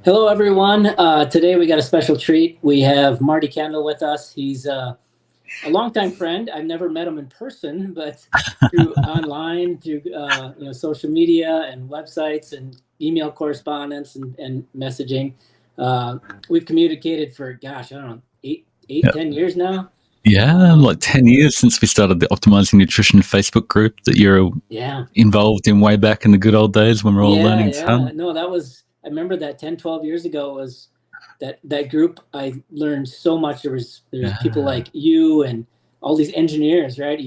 Hello, everyone. Today we got a special treat. We have Marty Kendall with us. He's a longtime friend. I've never met him in person, but through online, through social media and websites and email correspondence and messaging. We've communicated for, gosh, I don't know, Yep. 10 years now. Yeah, like 10 years since we started the Optimizing Nutrition Facebook group that you're involved in way back in the good old days when we're all learning ton. No, I remember that 10, 12 years ago was that group. I learned so much. There's people like you and all these engineers, right?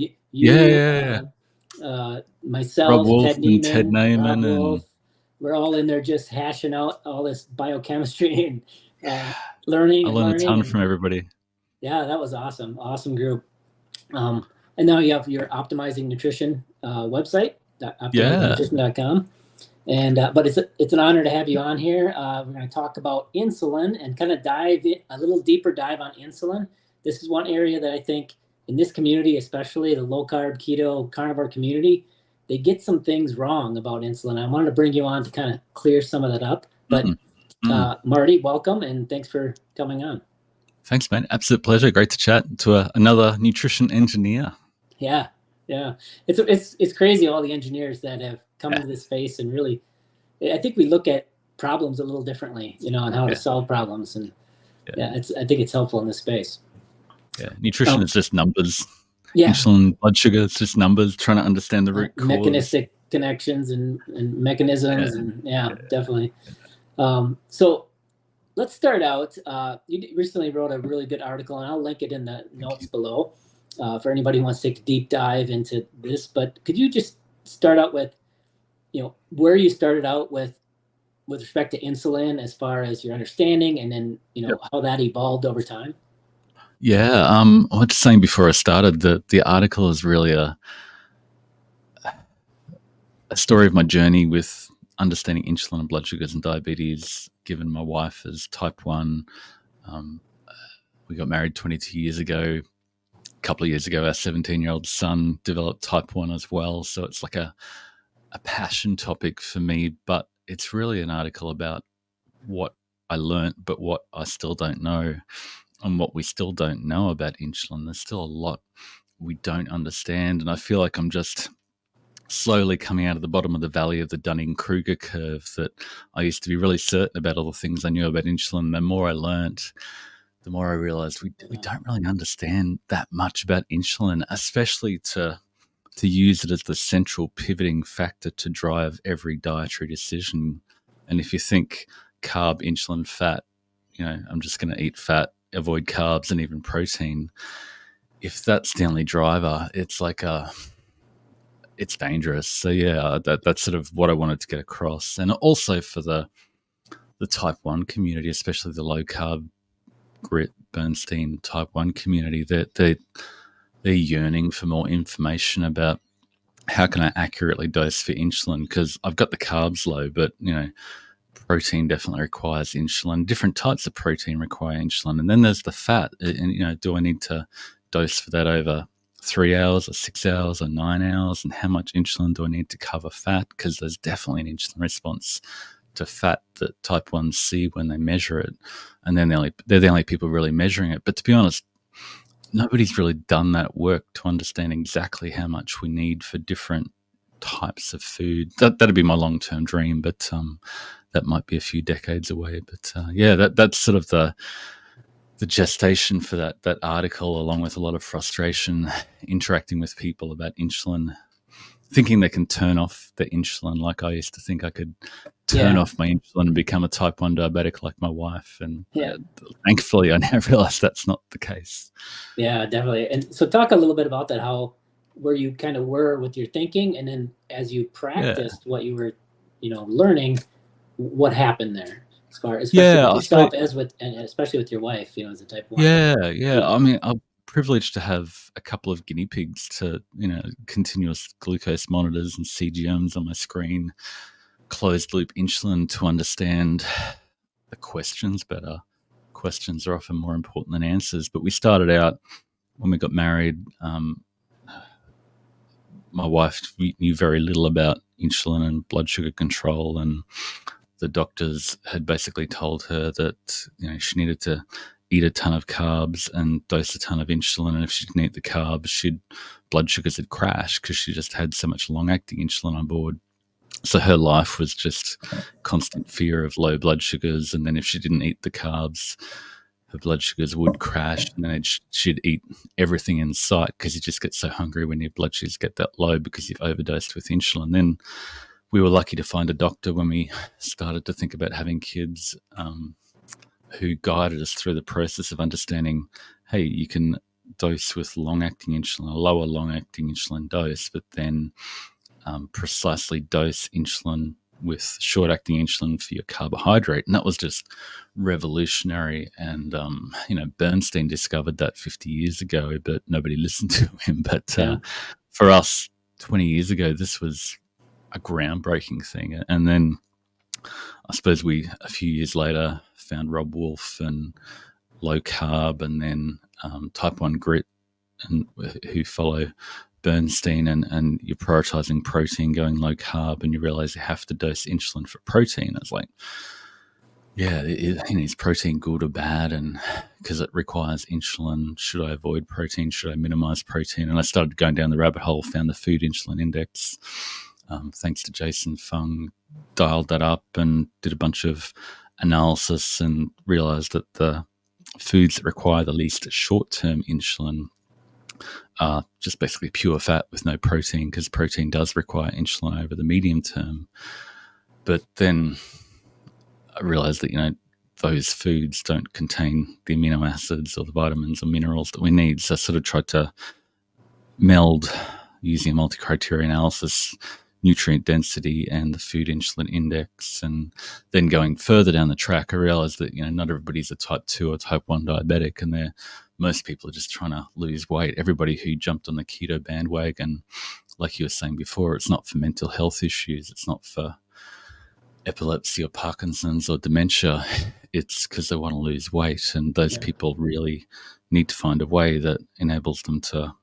Myself, Rob Wolf Ted and Ted Neiman, Rob Neiman Wolf. We're all in there just hashing out all this biochemistry and learning. I learned a ton from everybody. Yeah, that was awesome. Awesome group. And now you have your Optimizing Nutrition website, optimizingnutrition.com. And but it's an honor to have you on here. We're going to talk about insulin and kind of dive in, a little deeper dive on insulin. This is one area that I think in this community, especially the low carb, keto, carnivore community, they get some things wrong about insulin. I wanted to bring you on to kind of clear some of that up. But Marty, welcome and thanks for coming on. Thanks, man. Absolute pleasure. Great to chat to another nutrition engineer. Yeah. It's crazy, all the engineers that have come into this space, and really, I think we look at problems a little differently, on how to solve problems. And I think it's helpful in this space. Yeah, nutrition is just numbers. Insulin, blood sugar, it's just numbers, trying to understand the root cause. Mechanistic connections and mechanisms. Definitely. So let's start out. You recently wrote a really good article, and I'll link it in the notes below for anybody who wants to take a deep dive into this. But could you just start out with, where you started out with respect to insulin as far as your understanding, and then, how that evolved over time? Yeah. I was saying before I started that the article is really a story of my journey with understanding insulin and blood sugars and diabetes, given my wife is type 1. We got married 22 years ago. A couple of years ago, our 17-year-old son developed type 1 as well. So it's like a passion topic for me, but it's really an article about what I learned, but what I still don't know, and what we still don't know about insulin. There's still a lot we don't understand, and I feel like I'm just slowly coming out of the bottom of the valley of the Dunning-Kruger curve, that I used to be really certain about all the things I knew about insulin. The more I learned, the more I realized we don't really understand that much about insulin, especially to use it as the central pivoting factor to drive every dietary decision. And if you think carb, insulin, fat, I'm just going to eat fat, avoid carbs and even protein. If that's the only driver, it's like it's dangerous. So that's sort of what I wanted to get across. And also for the type 1 community, especially the low carb grit Bernstein type 1 community, they're yearning for more information about how can I accurately dose for insulin, because I've got the carbs low, but protein definitely requires insulin. Different types of protein require insulin, and then there's the fat. And do I need to dose for that over 3 hours or 6 hours or 9 hours? And how much insulin do I need to cover fat? Because there's definitely an insulin response to fat that type 1s see when they measure it, and then they're the only people really measuring it. But to be honest, nobody's really done that work to understand exactly how much we need for different types of food. That'd be my long-term dream, but that might be a few decades away. But that's sort of the gestation for that article, along with a lot of frustration interacting with people about insulin, thinking they can turn off the insulin like I used to think I could turn off my insulin and become a type 1 diabetic like my wife. And thankfully, I now realize that's not the case. Yeah, definitely. And so talk a little bit about that, where you kind of were with your thinking, and then as you practiced what you were, learning, what happened there, especially with yourself, and especially with your wife, as a type 1. I mean, I'm privileged to have a couple of guinea pigs to, continuous glucose monitors and CGMs on my screen, closed loop insulin to understand the questions better. Questions are often more important than answers. But we started out, when we got married, my wife knew very little about insulin and blood sugar control, and the doctors had basically told her that she needed to eat a ton of carbs and dose a ton of insulin, and if she didn't eat the carbs, blood sugars would crash because she just had so much long-acting insulin on board. So her life was just constant fear of low blood sugars, and then if she didn't eat the carbs, her blood sugars would crash, and then she'd eat everything in sight because you just get so hungry when your blood sugars get that low because you've overdosed with insulin. Then we were lucky to find a doctor when we started to think about having kids, who guided us through the process of understanding, hey, you can dose with long-acting insulin, a lower long-acting insulin dose, but then precisely dose insulin with short-acting insulin for your carbohydrate. And that was just revolutionary. And, Bernstein discovered that 50 years ago, but nobody listened to him. But for us, 20 years ago, this was a groundbreaking thing. And then I suppose we, a few years later, found Rob Wolf and low carb, and then type 1 grit, and who follow Bernstein, and you're prioritizing protein, going low carb, and you realize you have to dose insulin for protein. It's like, is protein good or bad? And because it requires insulin, should I avoid protein? Should I minimize protein? And I started going down the rabbit hole, found the food insulin index. Thanks to Jason Fung, dialed that up and did a bunch of analysis and realized that the foods that require the least short-term insulin are just basically pure fat with no protein, because protein does require insulin over the medium term. But then I realized that, those foods don't contain the amino acids or the vitamins or minerals that we need. So I sort of tried to meld, using a multi-criteria analysis, nutrient density and the food insulin index. And then going further down the track, I realized that, not everybody's a type 2 or type 1 diabetic, and most people are just trying to lose weight. Everybody who jumped on the keto bandwagon, like you were saying before, it's not for mental health issues. It's not for epilepsy or Parkinson's or dementia. It's because they want to lose weight. And those people really need to find a way that enables them to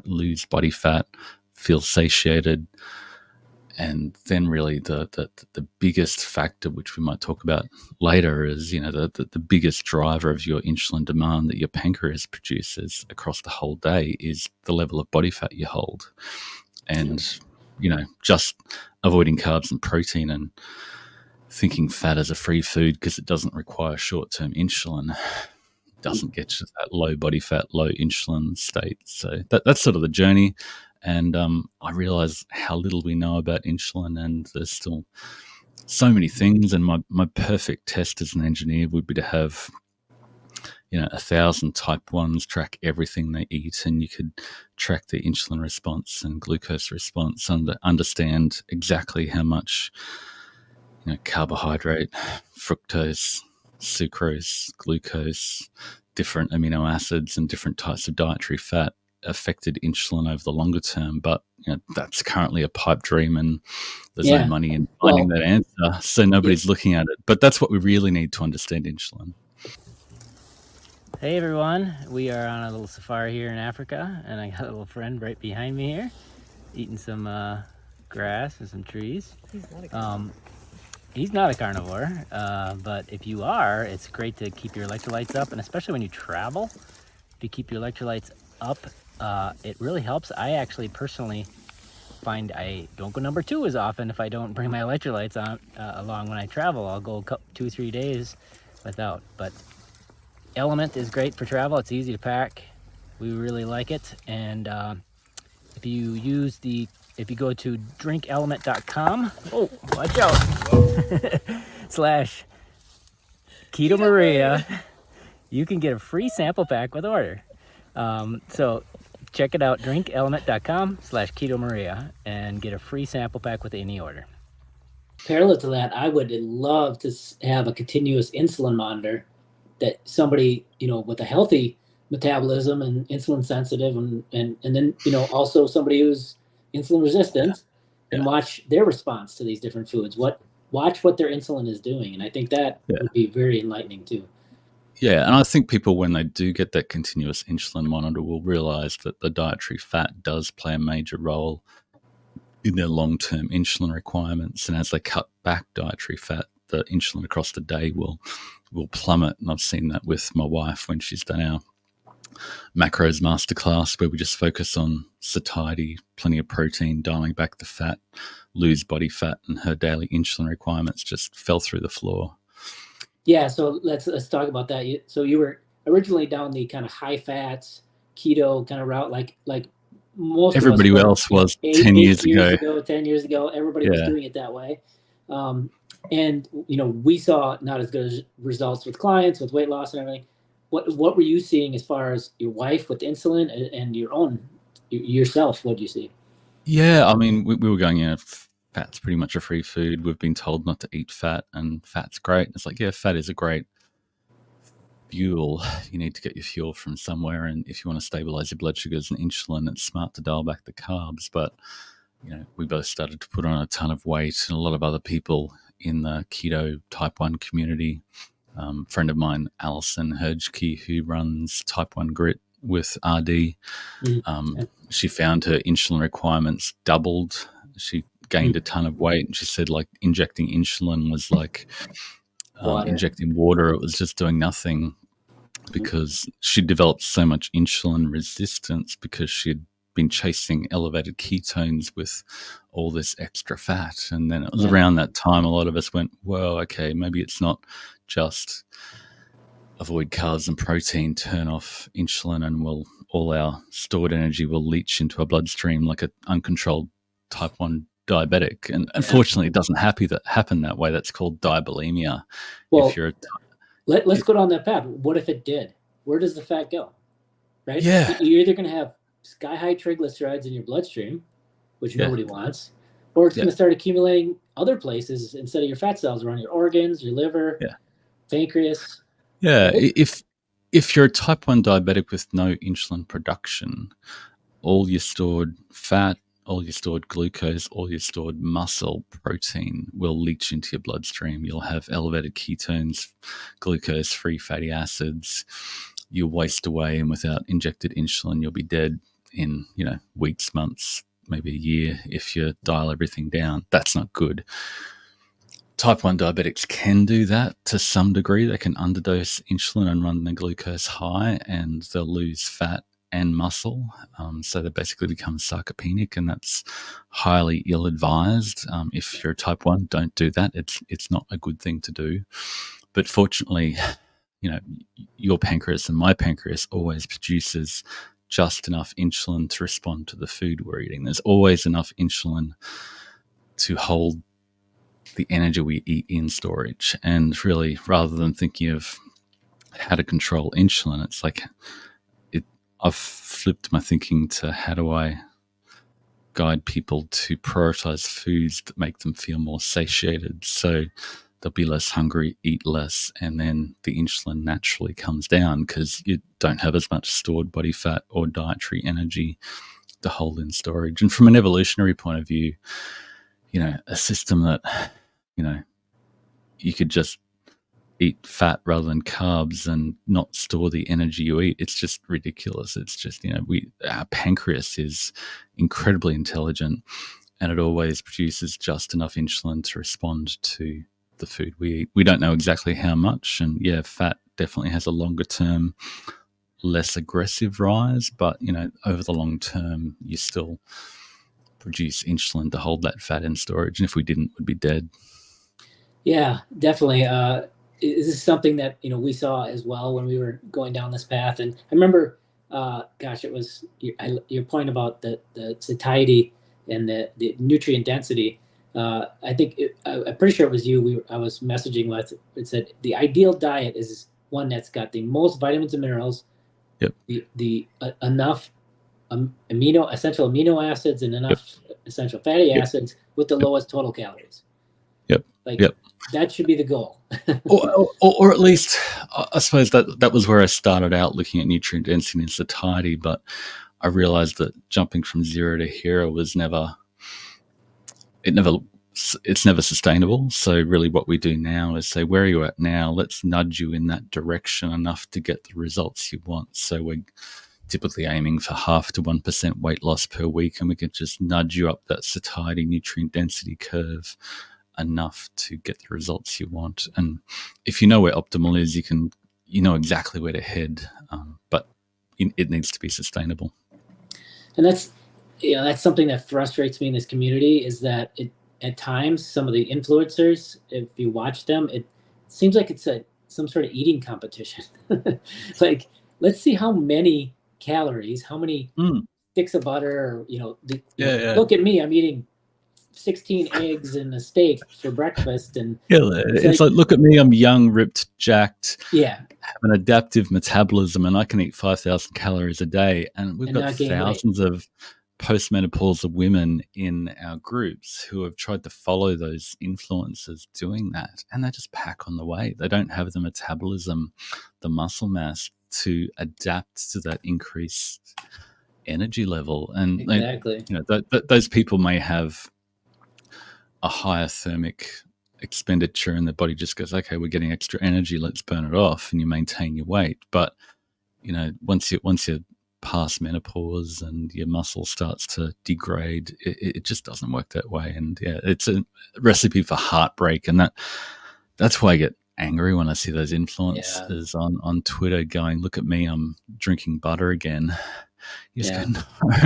lose body fat, feel satiated. And then really the biggest factor, which we might talk about later, is the biggest driver of your insulin demand that your pancreas produces across the whole day is the level of body fat you hold. And just avoiding carbs and protein and thinking fat as a free food because it doesn't require short-term insulin doesn't get you to that low body fat, low insulin state. So that's sort of the journey. And I realize how little we know about insulin, and there's still so many things. And my perfect test as an engineer would be to have 1,000 type 1s track everything they eat, and you could track the insulin response and glucose response and understand exactly how much carbohydrate, fructose, sucrose, glucose, different amino acids and different types of dietary fat affected insulin over the longer term. But that's currently a pipe dream, and there's no money in finding that answer, so nobody's looking at it. But that's what we really need to understand insulin. Hey everyone, we are on a little safari here in Africa, and I got a little friend right behind me here eating some grass and some trees. He's not a carnivore, but if you are, it's great to keep your electrolytes up, and especially when you travel, if you keep your electrolytes up, it really helps. I actually personally find I don't go number 2 as often if I don't bring my electrolytes on along when I travel. I'll go 2-3 days without, but Element is great for travel. It's easy to pack. We really like it. And if you go to drinkelement.com, oh, watch out, /Keto Maria, you can get a free sample pack with order. So check it out, drinkelement.com /Keto Maria, and get a free sample pack with any order. Parallel to that, I would love to have a continuous insulin monitor that somebody, with a healthy metabolism and insulin sensitive, and then, also somebody who's insulin resistant, and watch their response to these different foods. Watch what their insulin is doing. And I think that would be very enlightening too. Yeah, and I think people, when they do get that continuous insulin monitor, will realize that the dietary fat does play a major role in their long-term insulin requirements, and as they cut back dietary fat, the insulin across the day will plummet. And I've seen that with my wife when she's done our macros masterclass, where we just focus on satiety, plenty of protein, dialing back the fat, lose body fat, and her daily insulin requirements just fell through the floor. Yeah, so let's talk about that. So you were originally down the kind of high fats keto kind of route, like most everybody of us else was 10 10 years ago. Everybody was doing it that way. And we saw not as good results with clients with weight loss and everything. What were you seeing as far as your wife with insulin and yourself? What do you see? Yeah, I mean, we were going, fat's pretty much a free food. We've been told not to eat fat, and fat's great. It's like, yeah, fat is a great fuel. You need to get your fuel from somewhere, and if you want to stabilize your blood sugars and insulin, it's smart to dial back the carbs. But we both started to put on a ton of weight, and a lot of other people in the keto type 1 community. Friend of mine, Alison Hergke, who runs Type 1 Grit with RD, she found her insulin requirements doubled. She gained a ton of weight, and she said, like, injecting insulin was like injecting water. It was just doing nothing, because she developed so much insulin resistance because she'd been chasing elevated ketones with all this extra fat. And then it was around that time a lot of us went, well, okay, maybe it's not just avoid carbs and protein, turn off insulin, and all our stored energy will leach into our bloodstream like an uncontrolled type 1 diabetic. And unfortunately, it doesn't happen that way. That's called diabulimia. Well, let's go down that path. What if it did? Where does the fat go? Right? Yeah. You're either going to have sky-high triglycerides in your bloodstream, which nobody wants, or it's going to start accumulating other places instead of your fat cells around your organs, your liver, pancreas. Yeah, right? If you're a type 1 diabetic with no insulin production, all your stored fat, all your stored glucose, all your stored muscle protein will leach into your bloodstream. You'll have elevated ketones, glucose-free fatty acids. You'll waste away, and without injected insulin, you'll be dead in weeks, months, maybe a year if you dial everything down. That's not good. Type 1 diabetics can do that to some degree. They can underdose insulin and run the glucose high, and they'll lose fat and muscle. So they basically become sarcopenic, and that's highly ill-advised. If you're a type 1, don't do that. It's not a good thing to do. But fortunately, your pancreas and my pancreas always produces just enough insulin to respond to the food we're eating. There's always enough insulin to hold the energy we eat in storage. And really, rather than thinking of how to control insulin, it's like I've flipped my thinking to how do I guide people to prioritize foods that make them feel more satiated, so they'll be less hungry, eat less, and then the insulin naturally comes down because you don't have as much stored body fat or dietary energy to hold in storage. And from an evolutionary point of view, a system that, you could just eat fat rather than carbs and not store the energy you eat, it's just ridiculous. It's just, our pancreas is incredibly intelligent, and it always produces just enough insulin to respond to the food we eat. We don't know exactly how much, and fat definitely has a longer term, less aggressive rise, but over the long term you still produce insulin to hold that fat in storage, and if we didn't, we'd be dead. Yeah, definitely. This is something that we saw as well when we were going down this path. And I remember, it was your point about the satiety and the nutrient density. I think I'm pretty sure it was you. I was messaging with. It said the ideal diet is one that's got the most vitamins and minerals, the enough essential amino acids and enough essential fatty acids with the lowest total calories. That should be the goal. or at least, I suppose that was where I started out looking at nutrient density and satiety, but I realized that jumping from 0 to hero was never sustainable. So really what we do now is say, where are you at now? Let's nudge you in that direction enough to get the results you want. So we're typically aiming for 0.5 to 1% weight loss per week, and we can just nudge you up that satiety nutrient density curve enough to get the results you want. And if you know where optimal is, you know exactly where to head, but it needs to be sustainable. And that's something that frustrates me in this community, is that at times some of the influencers, if you watch them, it seems like it's some sort of eating competition. It's like, let's see how many calories, how many sticks of butter, look at me, I'm eating 16 eggs and a steak for breakfast. And it's like, look at me, I'm young, ripped, jacked, have an adaptive metabolism, and I can eat 5,000 calories a day. And we've got thousands of postmenopausal women in our groups who have tried to follow those influencers doing that, and they just pack on the weight. They don't have the metabolism, the muscle mass to adapt to that increased energy level. And exactly, those people may have a higher thermic expenditure, and the body just goes, okay, we're getting extra energy, let's burn it off, and you maintain your weight. But once you're past menopause and your muscle starts to degrade, it just doesn't work that way. And it's a recipe for heartbreak. And that's why I get angry when I see those influencers on Twitter going, look at me, I'm drinking butter again. You just go,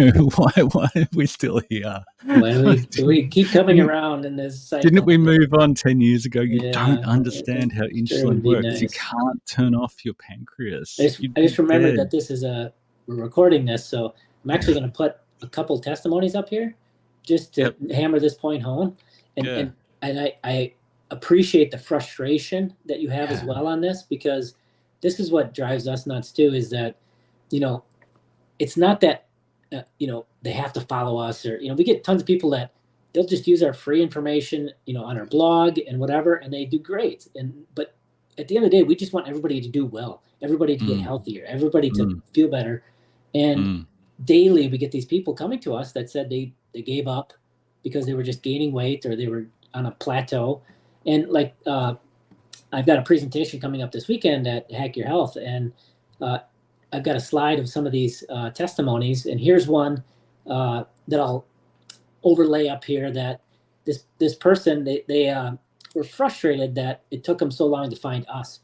no, why are we still here? Why do we keep coming around in this cycle? Didn't we move on 10 years ago? You don't understand how insulin works. Nice. You can't turn off your pancreas. I just remembered that this is we're recording this, so I'm actually going to put a couple testimonies up here just to hammer this point home. And I appreciate the frustration that you have as well on this, because this is what drives us nuts too, is that, it's not that, they have to follow us, or, we get tons of people that they'll just use our free information, on our blog and whatever, and they do great. But at the end of the day, we just want everybody to do well, everybody to get healthier, everybody to feel better. And daily we get these people coming to us that said they gave up because they were just gaining weight, or they were on a plateau. And like, I've got a presentation coming up this weekend at Hack Your Health, and I've got a slide of some of these testimonies, and here's one that I'll overlay up here, that this person, they were frustrated that it took them so long to find us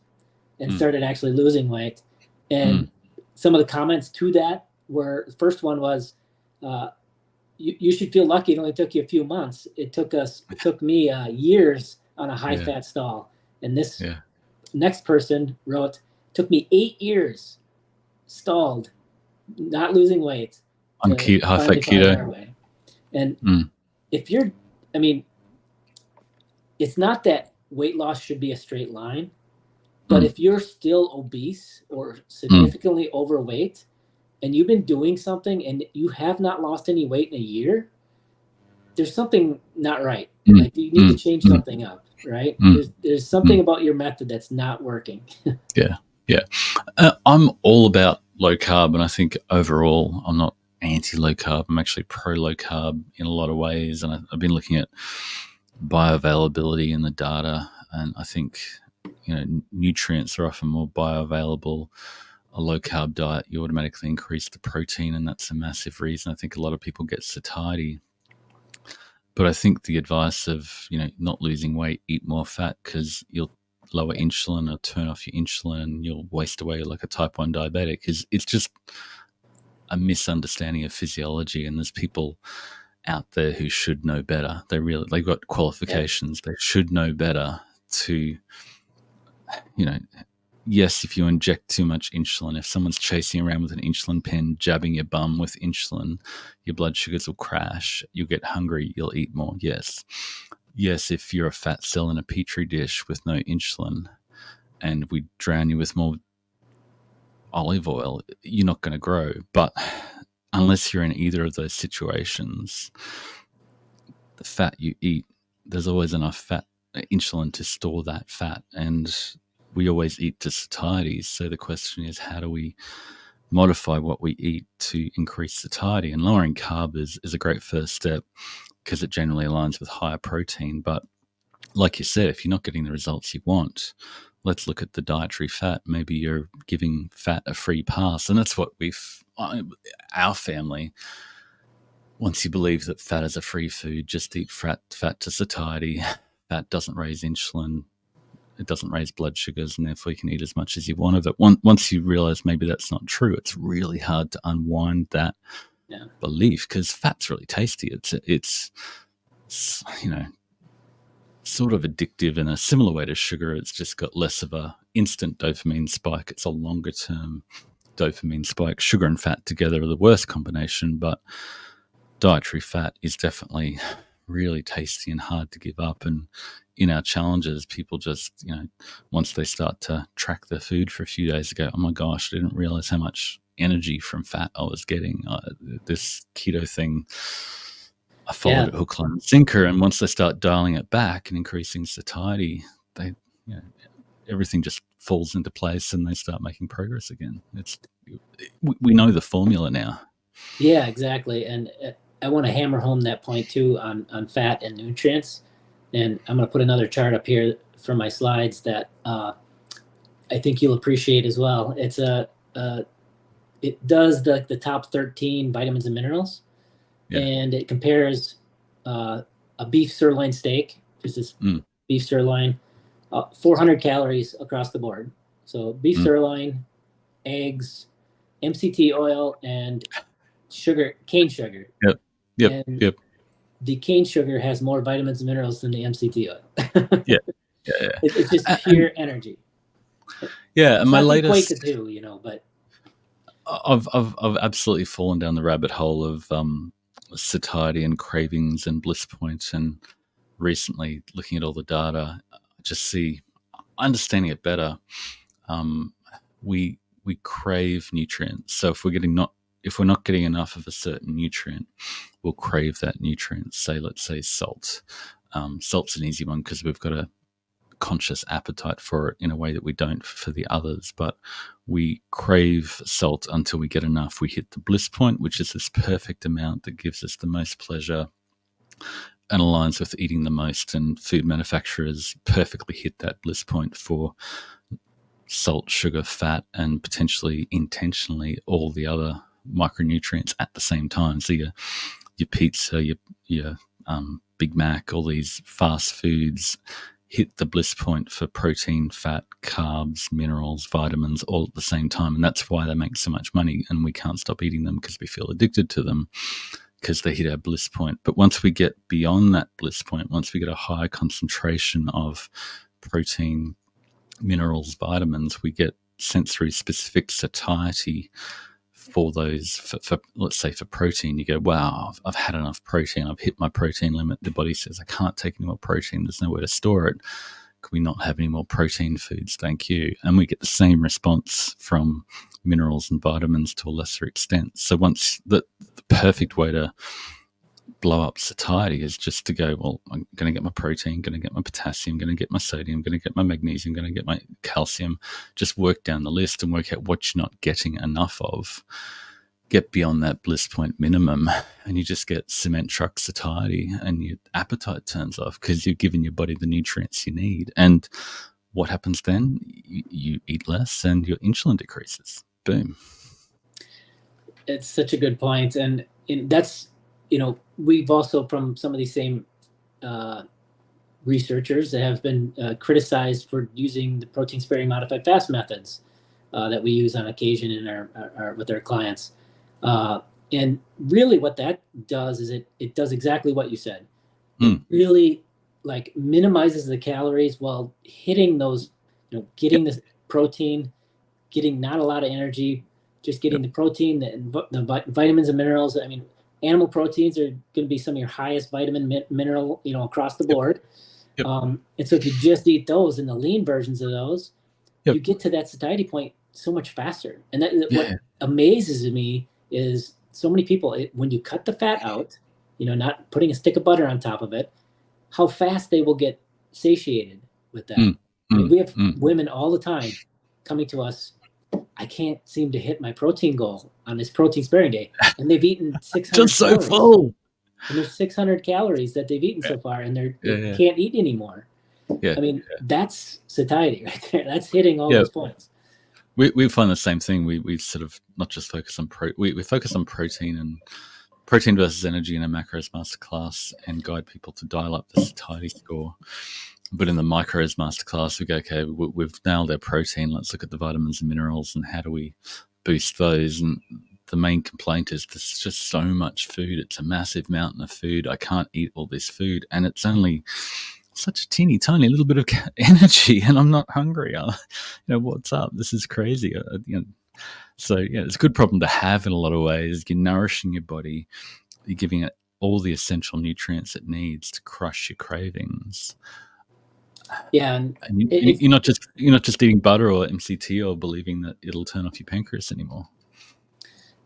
and started actually losing weight. And some of the comments to that were, the first one was, you should feel lucky it only took you a few months. It took me years on a high fat stall. And this next person wrote, took me 8 years stalled, not losing weight, on high fat keto. And if you're, it's not that weight loss should be a straight line, but if you're still obese or significantly overweight, and you've been doing something and you have not lost any weight in a year, there's something not right. Like, you need to change something up, right? There's something about your method that's not working. I'm all about low carb, and I think overall I'm not anti-low carb. I'm actually pro-low carb in a lot of ways, and I've been looking at bioavailability in the data, and I think nutrients are often more bioavailable. A low-carb diet, you automatically increase the protein, and that's a massive reason I think a lot of people get satiety. But I think the advice of, not losing weight, eat more fat, because you'll lower insulin or turn off your insulin and you'll waste away like a type 1 diabetic, it's just a misunderstanding of physiology. And there's people out there who should know better. They've got qualifications. They should know better to, yes, if you inject too much insulin, if someone's chasing around with an insulin pen, jabbing your bum with insulin, your blood sugars will crash. You'll get hungry. You'll eat more. Yes, if you're a fat cell in a petri dish with no insulin and we drown you with more olive oil, you're not going to grow. But unless you're in either of those situations, the fat you eat, there's always enough insulin to store that fat. And we always eat to satiety. So the question is, how do we modify what we eat to increase satiety? And lowering carb is a great first step, because it generally aligns with higher protein. But like you said, if you're not getting the results you want, let's look at the dietary fat. Maybe you're giving fat a free pass. And that's what we've our family, once you believe that fat is a free food, just eat fat to satiety. Fat doesn't raise insulin. It doesn't raise blood sugars, and therefore you can eat as much as you want of it. Once you realize maybe that's not true, it's really hard to unwind that belief, because fat's really tasty. It's sort of addictive in a similar way to sugar. It's just got less of a instant dopamine spike. It's a longer term dopamine spike. Sugar and fat together are the worst combination, but dietary fat is definitely really tasty and hard to give up. And in our challenges, people just, once they start to track their food for a few days, go, oh my gosh, I didn't realize how much energy from fat I was getting. This keto thing, I followed it hook, line, and sinker. And once they start dialing it back and increasing satiety, they, everything just falls into place and they start making progress again. We know the formula now. Yeah, exactly. And I want to hammer home that point too on fat and nutrients. And I'm going to put another chart up here for my slides that I think you'll appreciate as well. It's it does the top 13 vitamins and minerals, and it compares a beef sirloin steak, just this beef sirloin, 400 calories across the board. So beef sirloin, eggs, MCT oil, and sugar, cane sugar. Yep. The cane sugar has more vitamins and minerals than the MCT oil. Yeah. It's just pure energy. Yeah, and my latest, to do, but I've absolutely fallen down the rabbit hole of satiety and cravings and bliss point, and recently looking at all the data, I just see, understanding it better. We crave nutrients. So if we're not getting enough of a certain nutrient, we'll crave that nutrient. Let's say salt. Salt's an easy one because we've got a conscious appetite for it in a way that we don't for the others. But we crave salt until we get enough. We hit the bliss point, which is this perfect amount that gives us the most pleasure and aligns with eating the most. And food manufacturers perfectly hit that bliss point for salt, sugar, fat, and potentially intentionally all the other micronutrients at the same time. So your pizza, your Big Mac, all these fast foods hit the bliss point for protein, fat, carbs, minerals, vitamins, all at the same time. And that's why they make so much money, and we can't stop eating them because we feel addicted to them, because they hit our bliss point. But once we get beyond that bliss point, once we get a high concentration of protein, minerals, vitamins, we get sensory specific satiety for those. For let's say for protein, you go, wow, I've had enough protein. I've hit my protein limit. The body says, I can't take any more protein. There's nowhere to store it. Can we not have any more protein foods? Thank you. And we get the same response from minerals and vitamins to a lesser extent. So once the perfect way to blow up satiety is just to go, well, I'm going to get my protein, going to get my potassium, going to get my sodium, going to get my magnesium, going to get my calcium. Just work down the list and work out what you're not getting enough of. Get beyond that bliss point minimum, and you just get cement truck satiety, and your appetite turns off because you've given your body the nutrients you need. And what happens then? You eat less and your insulin decreases. Boom. It's such a good point. And that's, we've also, from some of these same researchers that have been criticized for using the protein sparing modified fast methods that we use on occasion in our with our clients. And really what that does is it does exactly what you said. It really minimizes the calories while hitting those, getting the protein, getting not a lot of energy, just getting the protein, the vitamins and minerals. I mean, animal proteins are going to be some of your highest vitamin mineral, across the board. And so if you just eat those and the lean versions of those, you get to that satiety point so much faster. And what amazes me is so many people, when you cut the fat out, not putting a stick of butter on top of it, how fast they will get satiated with that. I mean, we have women all the time coming to us, I can't seem to hit my protein goal on this protein sparing day. And they've eaten 600 just so calories. full. And there's 600 calories that they've eaten so far, and they can't eat anymore. I mean, that's satiety right there. That's hitting all those points. We find the same thing. We sort of not just focus on we focus on protein and protein versus energy in a macros masterclass and guide people to dial up the satiety score. But in the micros masterclass, we go, okay, we've nailed our protein. Let's look at the vitamins and minerals and how do we boost those. And the main complaint is there's just so much food. It's a massive mountain of food. I can't eat all this food, and it's only such a teeny tiny little bit of energy, and I'm not hungry. What's up? This is crazy. So it's a good problem to have in a lot of ways. You're nourishing your body. You're giving it all the essential nutrients it needs to crush your cravings. Yeah, and you're not just eating butter or MCT or believing that it'll turn off your pancreas anymore.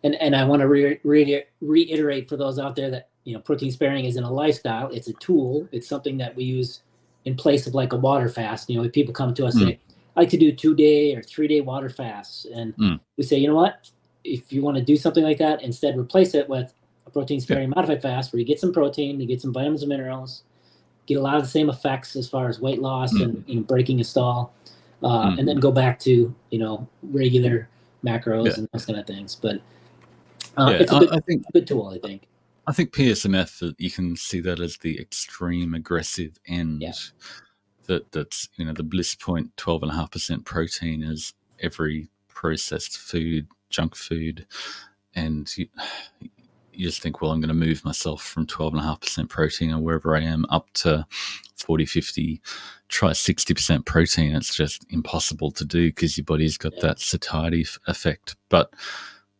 And I want to reiterate for those out there that protein sparing isn't a lifestyle; it's a tool. It's something that we use in place of like a water fast. If people come to us and say, "I like to do 2-day or 3-day water fasts," and we say, you know what? If you want to do something like that, instead replace it with a protein sparing modified fast, where you get some protein, you get some vitamins and minerals, get a lot of the same effects as far as weight loss and breaking a stall, and then go back to regular macros and those kind of things. But it's a good tool, I think. I think PSMF, you can see that as the extreme aggressive end. Yeah. That's the bliss point, 12.5% protein is every processed food, junk food, and you just think, well, I'm going to move myself from 12.5% protein or wherever I am up to 40, 50, try 60% protein. It's just impossible to do because your body's got that satiety effect. But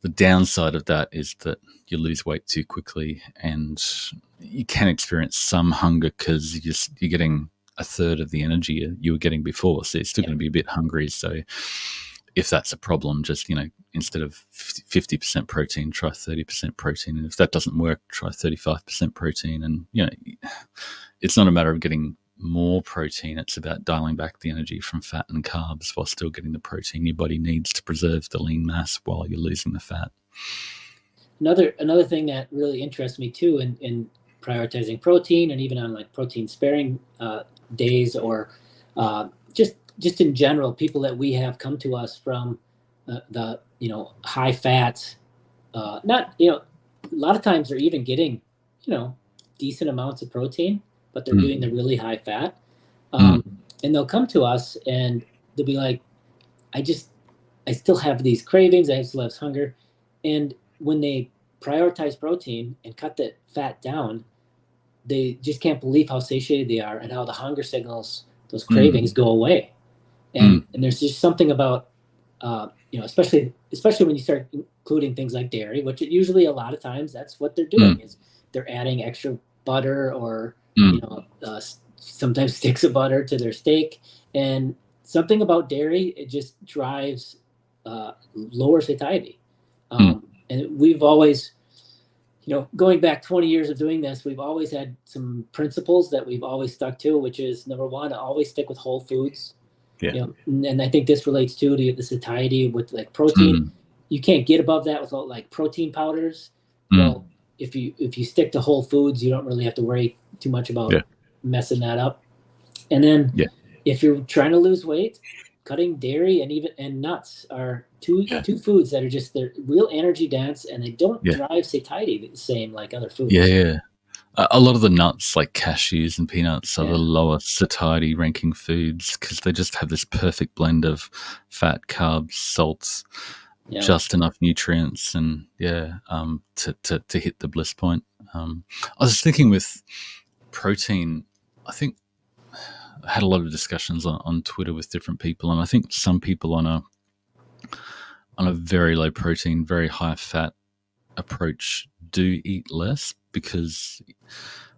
the downside of that is that you lose weight too quickly, and you can experience some hunger because you're getting a third of the energy you were getting before, so you're still going to be a bit hungry. So if that's a problem, just instead of 50% protein, try 30% protein, and if that doesn't work, try 35% protein. And it's not a matter of getting more protein, it's about dialing back the energy from fat and carbs while still getting the protein your body needs to preserve the lean mass while you're losing the fat. Another thing that really interests me too in prioritizing protein, and even on like protein sparing days, or just in general, people that we have come to us from the high fat, not a lot of times they're even getting decent amounts of protein, but they're doing the really high fat, and they'll come to us and they'll be like, I still have these cravings, I still have hunger. And when they prioritize protein and cut the fat down, they just can't believe how satiated they are and how the hunger signals, those cravings go away. And there's just something about, especially when you start including things like dairy, which usually a lot of times that's what they're doing, is they're adding extra butter or, sometimes sticks of butter to their steak. And something about dairy, it just drives lower satiety. And we've always, going back 20 years of doing this, we've always had some principles that we've always stuck to, which is, number one, always stick with whole foods. Yeah. And I think this relates to the satiety with like protein. You can't get above that without like protein powders. Well, if you stick to whole foods, you don't really have to worry too much about messing that up. And then if you're trying to lose weight, cutting dairy and nuts are two foods that are just, they're real energy dense, and they don't drive satiety the same like other foods. A lot of the nuts, like cashews and peanuts, are the lower satiety ranking foods because they just have this perfect blend of fat, carbs, salts, just enough nutrients, and to hit the bliss point. I was thinking with protein, I think I had a lot of discussions on Twitter with different people, and I think some people on a very low protein, very high fat approach do eat less, because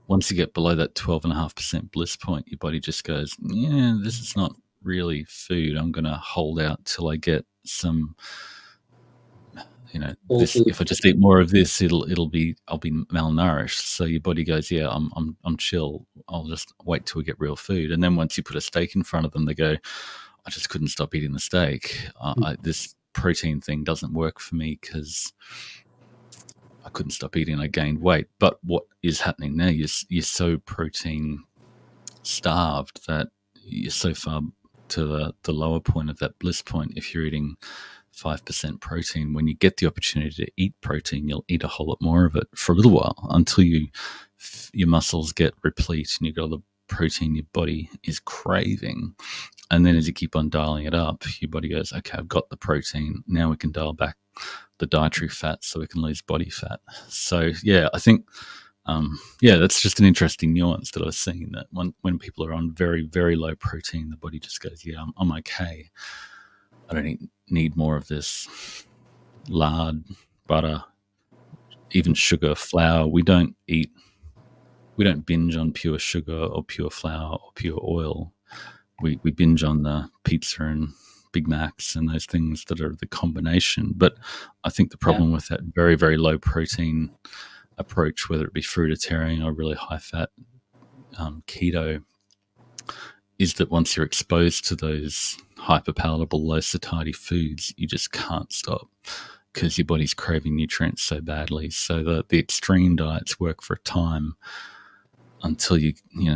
once you get below that 12.5% bliss point, your body just goes, this is not really food. I'm going to hold out till I get some, if I just eat more of this, I'll be malnourished. So your body goes, I'm chill. I'll just wait till we get real food. And then once you put a steak in front of them, they go, I just couldn't stop eating the steak. This protein thing doesn't work for me because I couldn't stop eating. I gained weight. But what is happening there? You're so protein starved that you're so far to the lower point of that bliss point. If you're eating 5% protein, when you get the opportunity to eat protein, you'll eat a whole lot more of it for a little while until your muscles get replete and you've got all the protein your body is craving. And then as you keep on dialing it up, your body goes, okay, I've got the protein. Now we can dial back the dietary fat so we can lose body fat. So, yeah, I think, that's just an interesting nuance that I've seen, that when people are on very, very low protein, the body just goes, yeah, I'm okay. I don't need more of this lard, butter, even sugar, flour. We don't binge on pure sugar or pure flour or pure oil. We binge on the pizza and Big Macs and those things that are the combination. But I think the problem with that very, very low protein approach, whether it be fruitarian or really high fat keto, is that once you're exposed to those hyper palatable, low satiety foods, you just can't stop because your body's craving nutrients so badly. So the extreme diets work for a time until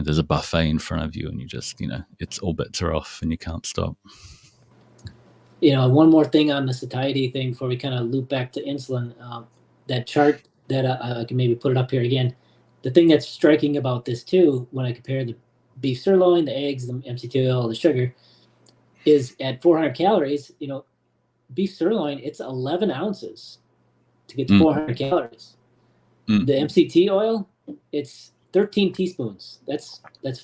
there's a buffet in front of you and you just, it's all bets are off and you can't stop. One more thing on the satiety thing before we kind of loop back to insulin. That chart that I can maybe put it up here again. The thing that's striking about this too, when I compare the beef sirloin, the eggs, the MCT oil, the sugar, is at 400 calories. Beef sirloin, it's 11 ounces to get to 400 calories. The MCT oil, it's 13 teaspoons. That's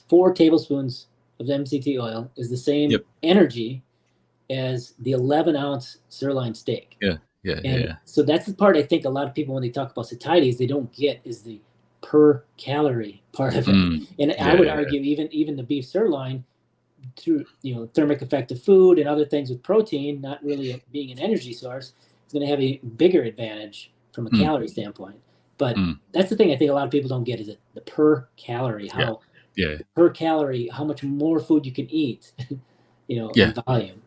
4 tablespoons of the MCT oil is the same energy as the 11-ounce sirloin steak. So that's the part I think a lot of people, when they talk about satiety, is they don't get is the per calorie part of it. And I would argue even the beef sirloin, through thermic effect of food and other things with protein, not really being an energy source, is going to have a bigger advantage from a calorie standpoint. But that's the thing I think a lot of people don't get, is it the per calorie, per calorie, how much more food you can eat, in volume.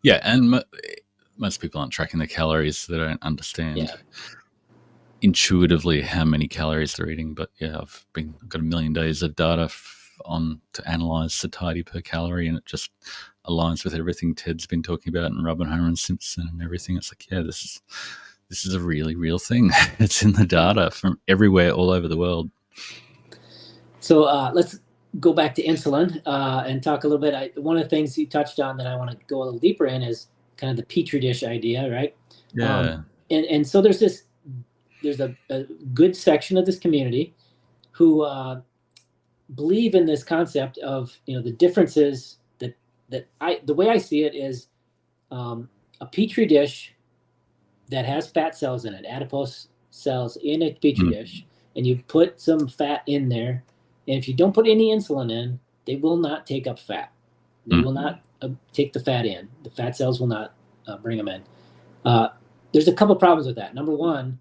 Yeah, and most people aren't tracking the calories, so they don't understand intuitively how many calories they're eating. But I've got a million days of data to analyze satiety per calorie, and it just aligns with everything Ted's been talking about and Robin Homer and Simpson and everything. It's like, this is a really real thing. It's in the data from everywhere, all over the world. So let's go back to insulin and talk a little bit. One of the things you touched on that I want to go a little deeper in is kind of the petri dish idea, right? Yeah. And so there's a good section of this community who believe in this concept of the differences that the way I see it is a petri dish that has fat cells in it, adipose cells in a petri dish, and you put some fat in there, and if you don't put any insulin in, they will not take up fat. They will not take the fat in. The fat cells will not bring them in. There's a couple problems with that. Number one,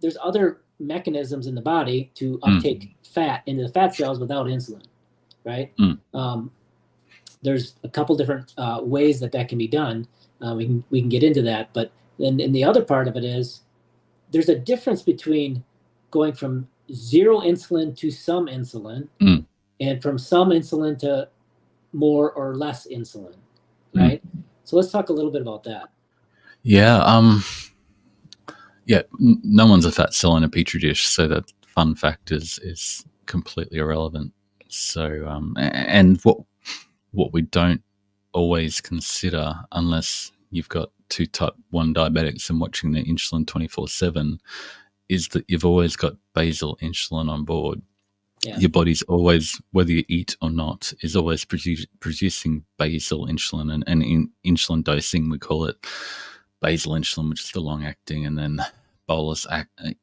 there's other mechanisms in the body to uptake fat into the fat cells without insulin, right? There's a couple different ways that can be done. We can get into that, but then the other part of it is there's a difference between going from zero insulin to some insulin and from some insulin to more or less insulin, right? So let's talk a little bit about that. No one's a fat cell in a petri dish, so that fun fact is completely irrelevant. So and what we don't always consider, unless you've got 2 type 1 diabetics and watching their insulin 24/7, is that you've always got basal insulin on board. Your body's always, whether you eat or not, is always producing basal insulin, and in insulin dosing we call it basal insulin, which is the long-acting, and then bolus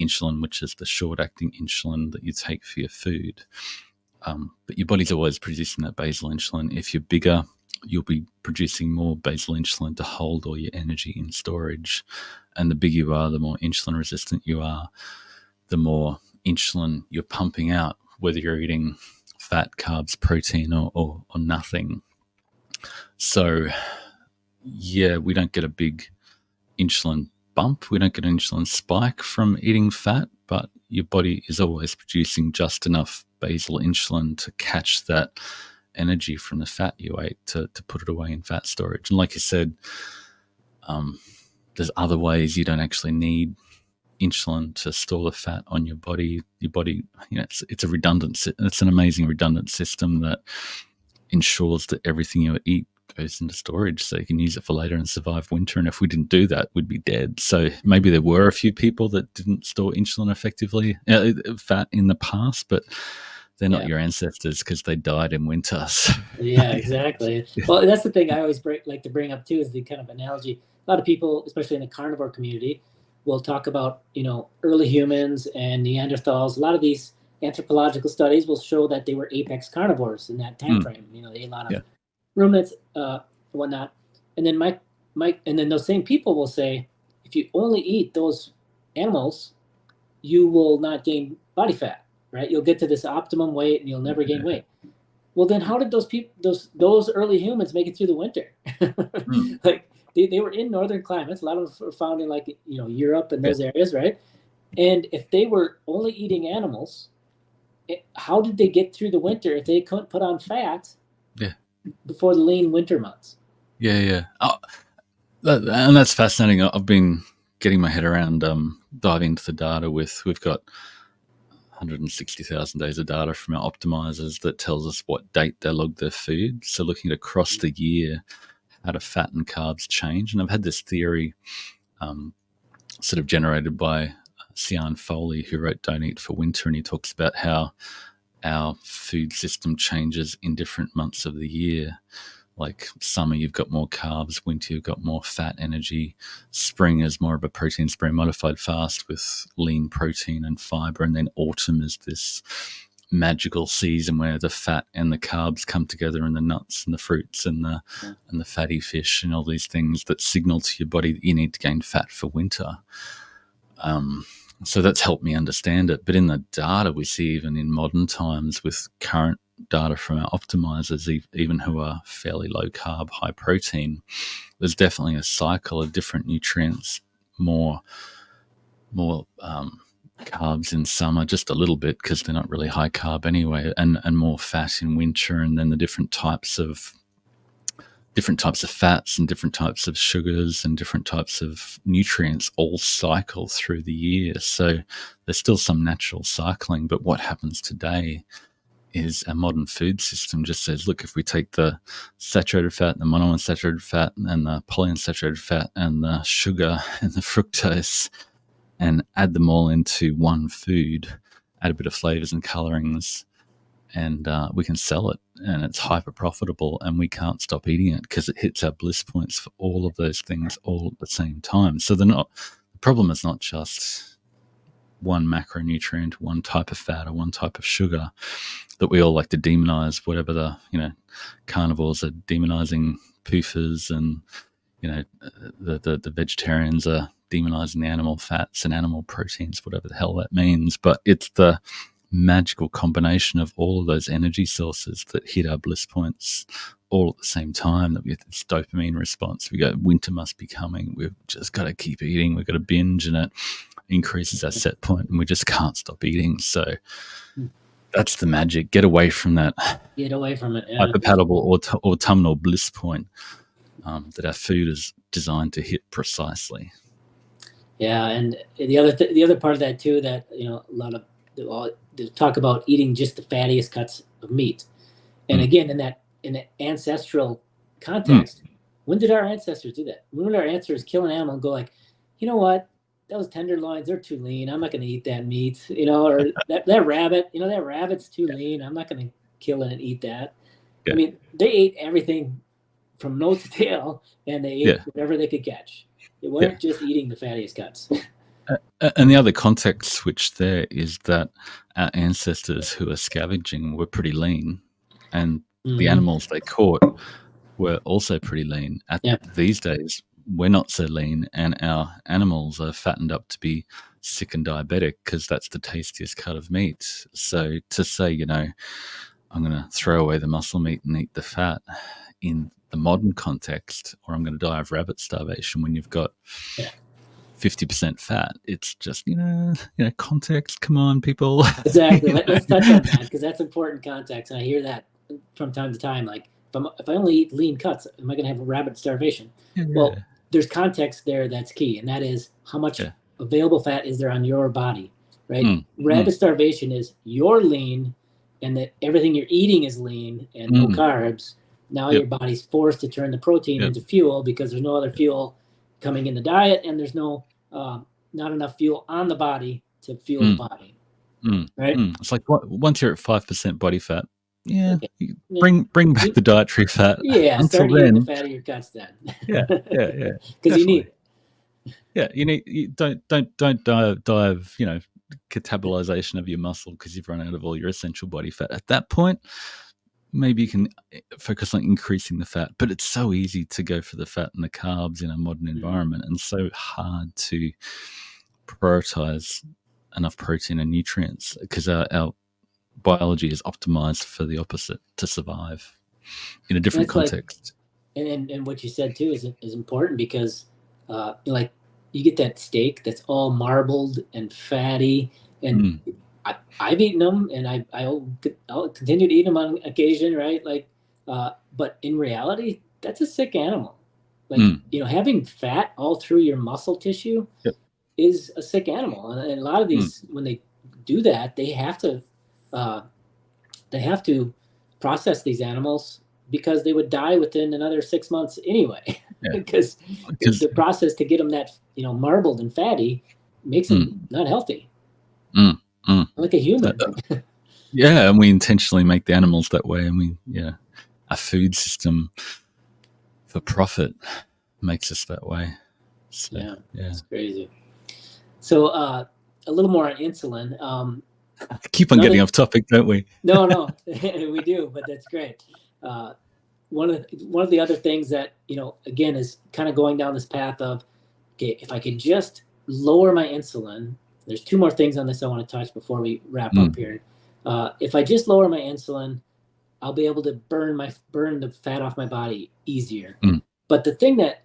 insulin, which is the short-acting insulin that you take for your food. But your body's always producing that basal insulin. If you're bigger, you'll be producing more basal insulin to hold all your energy in storage. And the bigger you are, the more insulin resistant you are, the more insulin you're pumping out, whether you're eating fat, carbs, protein, or nothing. So, we don't get a big insulin bump. We don't get an insulin spike from eating fat, but your body is always producing just enough basal insulin to catch that energy from the fat you ate to put it away in fat storage. And like you said, there's other ways. You don't actually need insulin to store the fat on your body. Your body, it's a redundant. It's an amazing redundant system that ensures that everything you eat goes into storage so you can use it for later and survive winter. And if we didn't do that, we'd be dead. So maybe there were a few people that didn't store insulin effectively, fat in the past, but they're not your ancestors because they died in winter. So. Yeah, exactly. Well, that's the thing I always like to bring up too, is the kind of analogy. A lot of people, especially in the carnivore community, will talk about, early humans and Neanderthals. A lot of these anthropological studies will show that they were apex carnivores in that time frame. They ate a lot of ruminants, whatnot. And then and then those same people will say, if you only eat those animals, you will not gain body fat, right? You'll get to this optimum weight and you'll never gain weight. Well, then how did those early humans make it through the winter? Like they were in northern climates. A lot of them were found in Europe and those areas, right? And if they were only eating animals, how did they get through the winter if they couldn't put on fat before the lean winter months? Yeah. And that's fascinating. I've been getting my head around diving into the data we've got 160,000 days of data from our optimizers that tells us what date they log their food. So looking at across the year, how do fat and carbs change? And I've had this theory sort of generated by Sian Foley, who wrote Don't Eat for Winter, and he talks about how our food system changes in different months of the year. Like summer, you've got more carbs. Winter, you've got more fat energy. Spring is more of a protein spring modified fast with lean protein and fiber. And then autumn is this magical season where the fat and the carbs come together, and the nuts and the fruits and the fatty fish and all these things that signal to your body that you need to gain fat for winter. So that's helped me understand it. But in the data we see, even in modern times with current data from our optimizers, even who are fairly low carb, high protein, there's definitely a cycle of different nutrients, more carbs in summer, just a little bit because they're not really high carb anyway, and more fat in winter, and then the different types of fats and different types of sugars and different types of nutrients all cycle through the year. So there's still some natural cycling, but what happens today is a modern food system just says, look, if we take the saturated fat, the monounsaturated fat, and the polyunsaturated fat, and the sugar and the fructose, and add them all into one food, add a bit of flavors and colorings, and we can sell it, and it's hyper profitable, and we can't stop eating it because it hits our bliss points for all of those things all at the same time. So the problem is not just one macronutrient, one type of fat, or one type of sugar that we all like to demonize. Whatever the carnivores are demonizing PUFAs, and the vegetarians are demonizing the animal fats and animal proteins, whatever the hell that means. But it's the magical combination of all of those energy sources that hit our bliss points all at the same time that we get this dopamine response. We go, winter must be coming. We've just got to keep eating. We've got to binge, and it increases our set point, and we just can't stop eating. So that's the magic. Get away from that. Get away from it. Yeah. Hyperpalatable autumnal bliss point that our food is designed to hit precisely. Yeah, and the other part of that too, that a lot of they talk about eating just the fattiest cuts of meat, and again in the ancestral context, when did our ancestors do that? When did our ancestors kill an animal and go like, you know what? Those tenderloins, they're too lean. I'm not going to eat that meat, or that rabbit, that rabbit's too lean. I'm not going to kill it and eat that. Yeah. I mean, they ate everything from nose to tail, and they ate whatever they could catch. They weren't just eating the fattiest cuts. And the other context switch there is that our ancestors who are scavenging were pretty lean, and the animals they caught were also pretty lean. These days, we're not so lean, and our animals are fattened up to be sick and diabetic because that's the tastiest cut of meat. So to say, I'm going to throw away the muscle meat and eat the fat in the modern context, or I'm going to die of rabbit starvation when you've got 50% fat, it's just, context. Come on, people. Exactly. Let's touch on that because that's important context. And I hear that from time to time, like if I only eat lean cuts, am I going to have a rabid starvation? Yeah. Well, there's context there that's key, and that is how much available fat is there on your body, right? Rabid starvation is you're lean, and that everything you're eating is lean and no carbs. Now your body's forced to turn the protein into fuel because there's no other fuel coming in the diet, and there's no not enough fuel on the body to fuel the body. Right? It's like once you're at 5% body fat, bring back the dietary fat. Yeah, start eating the fat of your guts then. Yeah. Because you need it. Yeah, you don't dive, catabolization of your muscle because you've run out of all your essential body fat. At that point, maybe you can focus on increasing the fat, but it's so easy to go for the fat and the carbs in a modern environment, and so hard to prioritize enough protein and nutrients because our biology is optimized for the opposite, to survive in a different context. And what you said too is important because like you get that steak that's all marbled and fatty, and I've eaten them, and I'll continue to eat them on occasion, right? Like, but in reality, that's a sick animal. Like, having fat all through your muscle tissue is a sick animal, and a lot of these when they do that, they have to process these animals because they would die within another 6 months anyway. because the process to get them that marbled and fatty makes them not healthy. Like a human. And we intentionally make the animals that way, and our food system for profit makes us that way. So, it's crazy. So a little more on insulin. Keep on getting off topic, don't we? No, we do, but that's great. One of the other things that again is kind of going down this path of, okay, if I could just lower my insulin. There's two more things on this I want to touch before we wrap up here. If I just lower my insulin, I'll be able to burn the fat off my body easier. But the thing that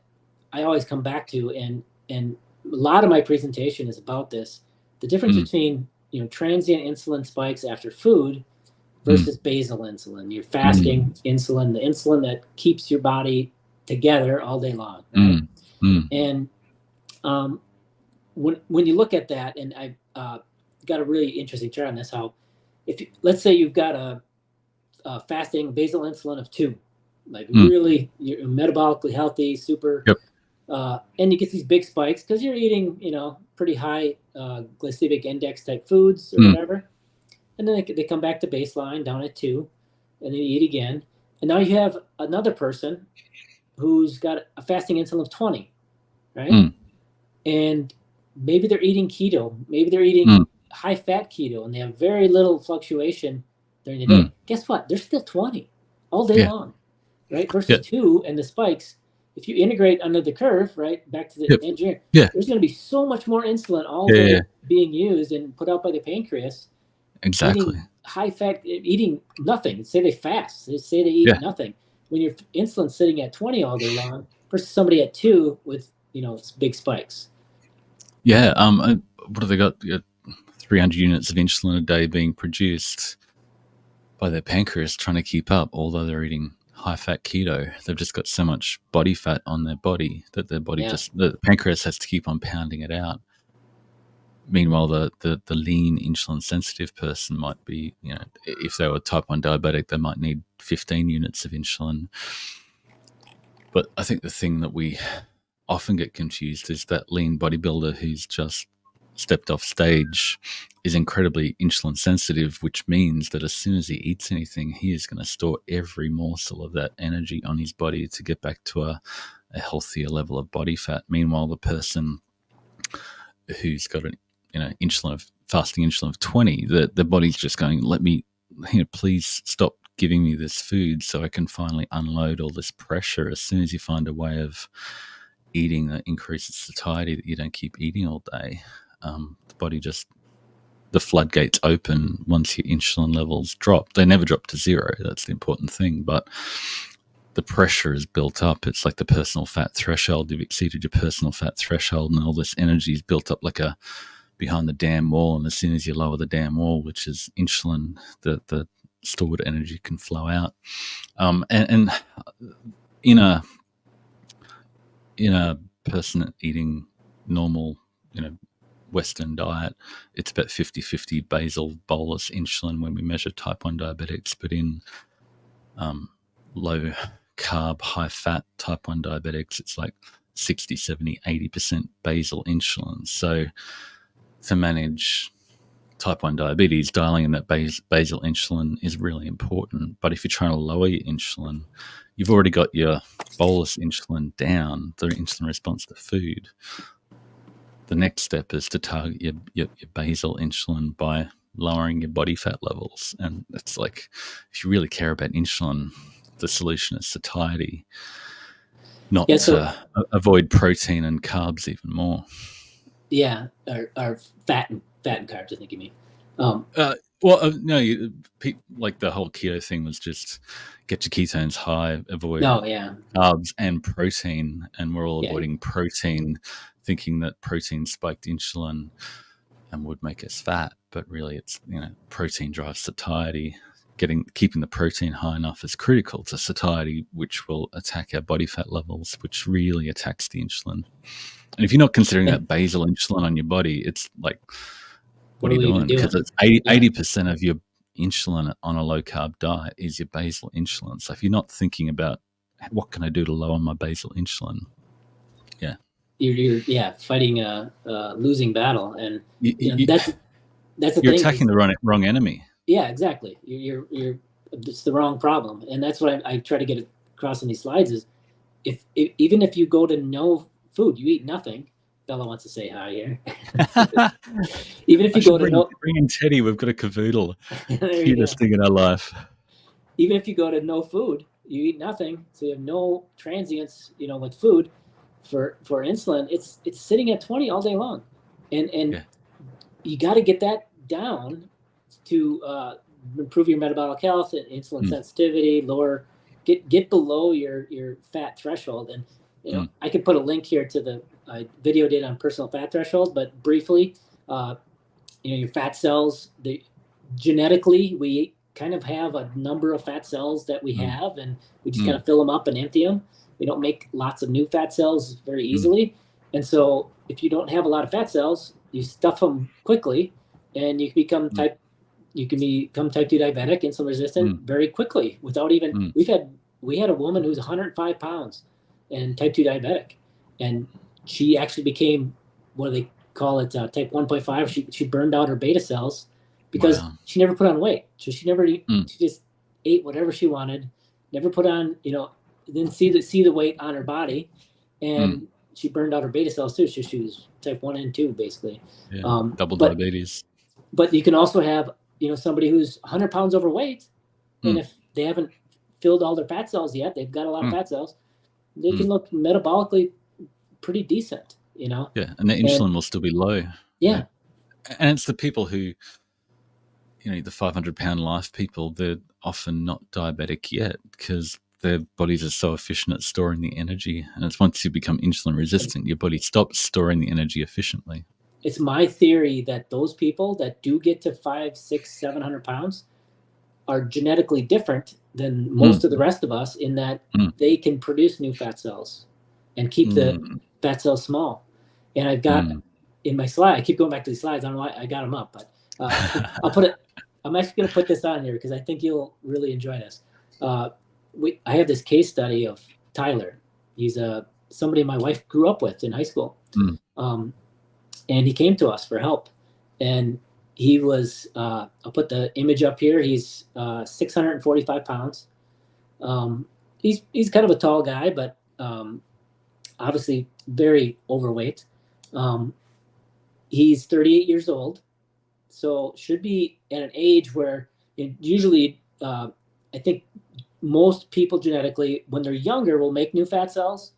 I always come back to, and a lot of my presentation is about this, the difference between transient insulin spikes after food versus basal insulin, your fasting insulin, the insulin that keeps your body together all day long. Right? And when you look at that, and I got a really interesting chart on this, how let's say you've got a fasting basal insulin of 2, like really you're metabolically healthy, super, and you get these big spikes because you're eating pretty high glycemic index type foods or whatever, and then they come back to baseline down at 2, and then you eat again, and now you have another person who's got a fasting insulin of 20, right? And maybe they're eating keto, maybe they're eating high fat keto, and they have very little fluctuation during the day. Guess what? They're still 20 all day long, right? Versus 2 and the spikes. If you integrate under the curve, right, back to the engineer, there's going to be so much more insulin all being used and put out by the pancreas. Exactly. Eating high fat, eating nothing. Say they fast. Say they eat nothing. When your insulin's sitting at 20 all day long versus somebody at 2 with big spikes. Yeah. What have they got? 300 units of insulin a day being produced by their pancreas, trying to keep up, although they're eating high-fat keto. They've just got so much body fat on their body that their body the pancreas has to keep on pounding it out. Meanwhile, the lean insulin-sensitive person might be, if they were type 1 diabetic, they might need 15 units of insulin. But I think the thing that we often get confused is that lean bodybuilder who's just stepped off stage is incredibly insulin sensitive, which means that as soon as he eats anything, he is going to store every morsel of that energy on his body to get back to a healthier level of body fat. Meanwhile, the person who's got an fasting insulin of 20, the body's just going, let me, please stop giving me this food so I can finally unload all this pressure. As soon as you find a way of eating that increases satiety, that you don't keep eating all day, the body the floodgates open once your insulin levels drop. They never drop to 0. That's the important thing. But the pressure is built up. It's like the personal fat threshold. You've exceeded your personal fat threshold, and all this energy is built up like behind the damn wall. And as soon as you lower the damn wall, which is insulin, the stored energy can flow out. And in a person eating normal, Western diet, it's about 50-50 basal bolus insulin when we measure type 1 diabetics, but in low carb, high fat type 1 diabetics, it's like 60, 70, 80% basal insulin. So to manage type 1 diabetes, dialing in that basal insulin is really important. But if you're trying to lower your insulin, you've already got your bolus insulin down, the insulin response to food. The next step is to target your basal insulin by lowering your body fat levels. And it's like, if you really care about insulin, the solution is satiety, not to avoid protein and carbs even more. Yeah, or fat and carbs, I think you mean. No, like the whole keto thing was just get your ketones high, avoid carbs and protein, and we're all avoiding protein, thinking that protein spiked insulin and would make us fat, but really it's protein drives satiety. Keeping the protein high enough is critical to satiety, which will attack our body fat levels, which really attacks the insulin. And if you're not considering that basal insulin on your body, it's like, what are you doing? Because it's 80% of your insulin on a low carb diet is your basal insulin. So if you're not thinking about what can I do to lower my basal insulin, you're fighting a losing battle, and that's the thing. You're attacking the wrong enemy. Yeah, exactly. You're it's the wrong problem, and that's what I try to get across in these slides is even if you go to no food, you eat nothing. Bella wants to say hi here. Even if you go to bring in Teddy, we've got a cavoodle. Cutest thing in our life. Even if you go to no food, you eat nothing, so you have no transients, with food for insulin. It's sitting at 20 all day long, and you got to get that down to improve your metabolic health and insulin sensitivity, get below your fat threshold. And I could put a link here to the video did on personal fat threshold, but briefly, your fat cells, genetically, we kind of have a number of fat cells that we have, and we just kind of fill them up and empty them. We don't make lots of new fat cells very easily. And so if you don't have a lot of fat cells, you stuff them quickly, and you can become type 2 diabetic, insulin resistant very quickly without even, we had a woman who's 105 pounds and type 2 diabetic, and she actually became, what do they call it, type 1.5. She burned out her beta cells because she never put on weight. So she never, she just ate whatever she wanted, never put on, didn't see the weight on her body, and she burned out her beta cells too. So she was type 1 and 2 basically. Double diabetes. But you can also have, somebody who's 100 pounds overweight, and if they haven't filled all their fat cells yet, they've got a lot of fat cells, they can look metabolically pretty decent, Yeah, and the insulin will still be low. Yeah. And it's the people who, the 500-pound life people, they're often not diabetic yet because their bodies are so efficient at storing the energy. And it's once you become insulin resistant, your body stops storing the energy efficiently. It's my theory that those people that do get to 500, 600, 700 pounds are genetically different than most of the rest of us in that they can produce new fat cells and keep the fat cells small. And I've got in my slide, I keep going back to these slides. I don't know why I got them up, but I'm actually going to put this on here because I think you'll really enjoy this. I have this case study of Tyler. He's somebody my wife grew up with in high school. And he came to us for help. And he was, I'll put the image up here. He's 645 pounds. He's kind of a tall guy, but obviously very overweight. He's 38 years old. So should be at an age where usually I think most people genetically, when they're younger, will make new fat cells.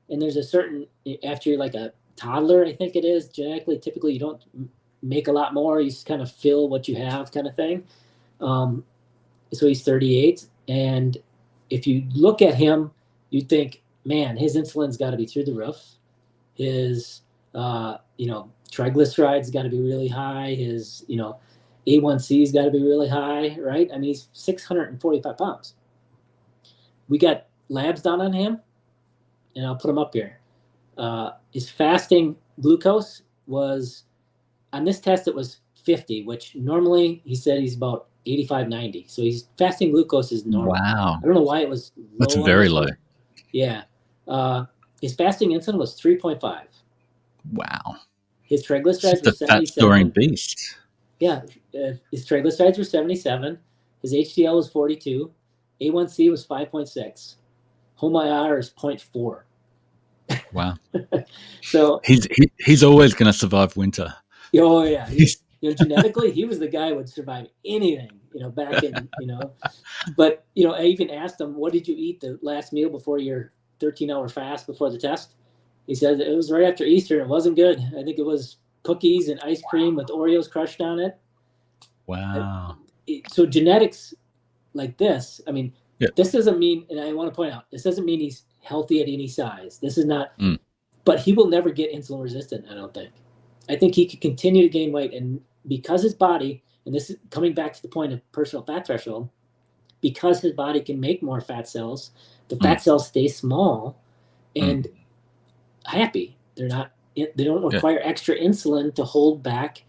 And there's a certain, after you're like a toddler, I think it is, genetically, typically you don't make a lot more. You just kind of fill what you have kind of thing. So he's 38. And if you look at him, you think, man, his insulin's got to be through the roof. His, triglycerides got to be really high. His, A1C's got to be really high, right? I mean, he's 645 pounds. We got labs done on him, and I'll put him up here. His fasting glucose was, on this test, it was 50, which normally he said he's about 85, 90. So his fasting glucose is normal. Wow. I don't know why it was low. That's very low. Yeah. His fasting insulin was 3.5. Wow. His triglycerides were 77. Fat storing beast. Yeah. His triglycerides were 77. His HDL was 42. A1C was 5.6. HOMA-IR is 0.4. Wow. So he's always going to survive winter. Oh yeah. Genetically, he was the guy who would survive anything, back in, but, I even asked him, what did you eat the last meal before your 13-hour fast before the test? He said it was right after Easter. It wasn't good. I think it was cookies and ice cream with Oreos crushed on it. Wow. So genetics like this, I mean, This doesn't mean, and I want to point out, this doesn't mean he's healthy at any size. This is not, but he will never get insulin resistant, I don't think. I think he could continue to gain weight, and because his body, and this is coming back to the point of personal fat threshold, because his body can make more fat cells, the fat cells stay small and happy. They don't require extra insulin to hold back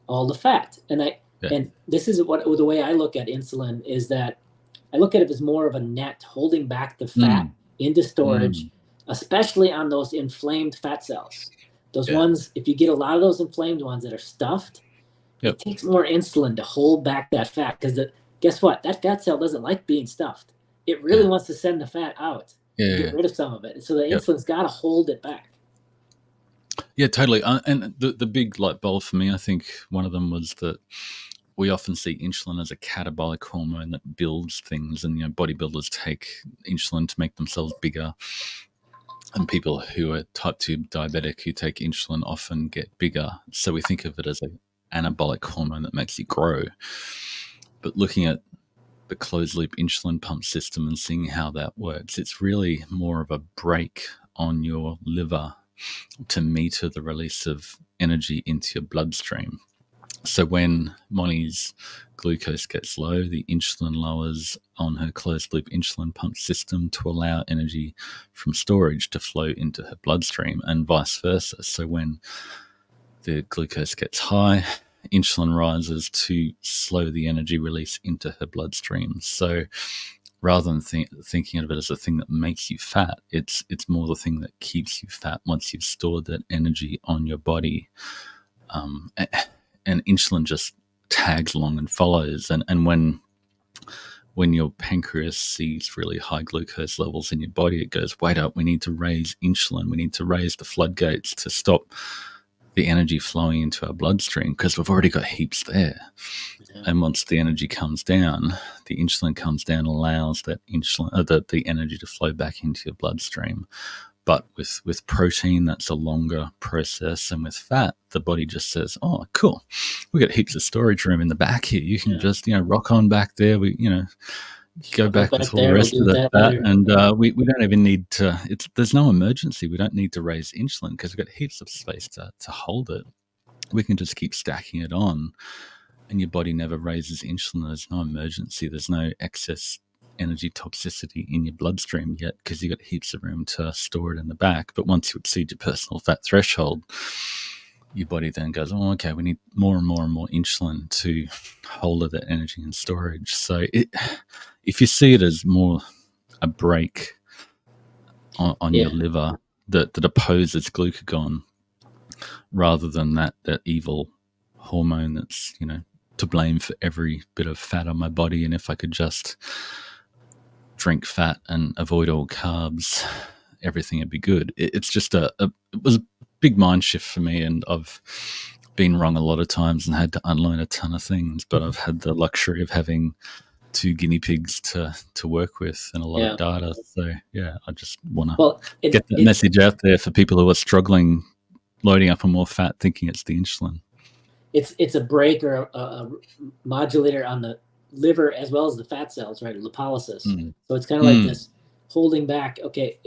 all the fat. And this is the way I look at insulin is that I look at it as more of a net holding back the fat into storage, especially on those inflamed fat cells. Those ones, if you get a lot of those inflamed ones that are stuffed, it takes more insulin to hold back that fat because guess what? That fat cell doesn't like being stuffed. It really wants to send the fat out, get rid of some of it. So the insulin's got to hold it back. Yeah, totally. And the big light bulb for me, I think one of them was that we often see insulin as a catabolic hormone that builds things, and bodybuilders take insulin to make themselves bigger. And people who are type 2 diabetic who take insulin often get bigger. So we think of it as an anabolic hormone that makes you grow. But looking at the closed-loop insulin pump system and seeing how that works, it's really more of a brake on your liver to meter the release of energy into your bloodstream. So when Monty's glucose gets low, the insulin lowers on her closed-loop insulin pump system to allow energy from storage to flow into her bloodstream, and vice versa. So when the glucose gets high, insulin rises to slow the energy release into her bloodstream. So rather than thinking of it as a thing that makes you fat, it's more the thing that keeps you fat once you've stored that energy on your body. And insulin just tags along and follows. And when your pancreas sees really high glucose levels in your body, it goes, wait up, we need to raise insulin. We need to raise the floodgates to stop the energy flowing into our bloodstream because we've already got heaps there. Yeah. And once the energy comes down, the insulin comes down, allows that the energy to flow back into your bloodstream. But with protein, that's a longer process. And with fat, the body just says, oh, cool. We got heaps of storage room in the back here. You can just, rock on back there. We, go back with all the rest of the fat. And we don't even need to, there's no emergency. We don't need to raise insulin because we've got heaps of space to hold it. We can just keep stacking it on. And your body never raises insulin. There's no emergency. There's no excess energy toxicity in your bloodstream yet because you've got heaps of room to store it in the back. But once you exceed your personal fat threshold, your body then goes, oh, okay, we need more and more and more insulin to hold that energy in storage. So if you see it as more a brake on your liver that opposes glucagon rather than that evil hormone that's, to blame for every bit of fat on my body, and if I could just drink fat and avoid all carbs, everything would be good. It's just it was a big mind shift for me, and I've been wrong a lot of times and had to unlearn a ton of things, but I've had the luxury of having 2 guinea pigs to work with and a lot of data. So I just want to get that message out there for people who are struggling loading up on more fat thinking it's the insulin. It's a brake or a modulator on the liver as well as the fat cells, right? Lipolysis. So it's kind of like this holding back. Okay,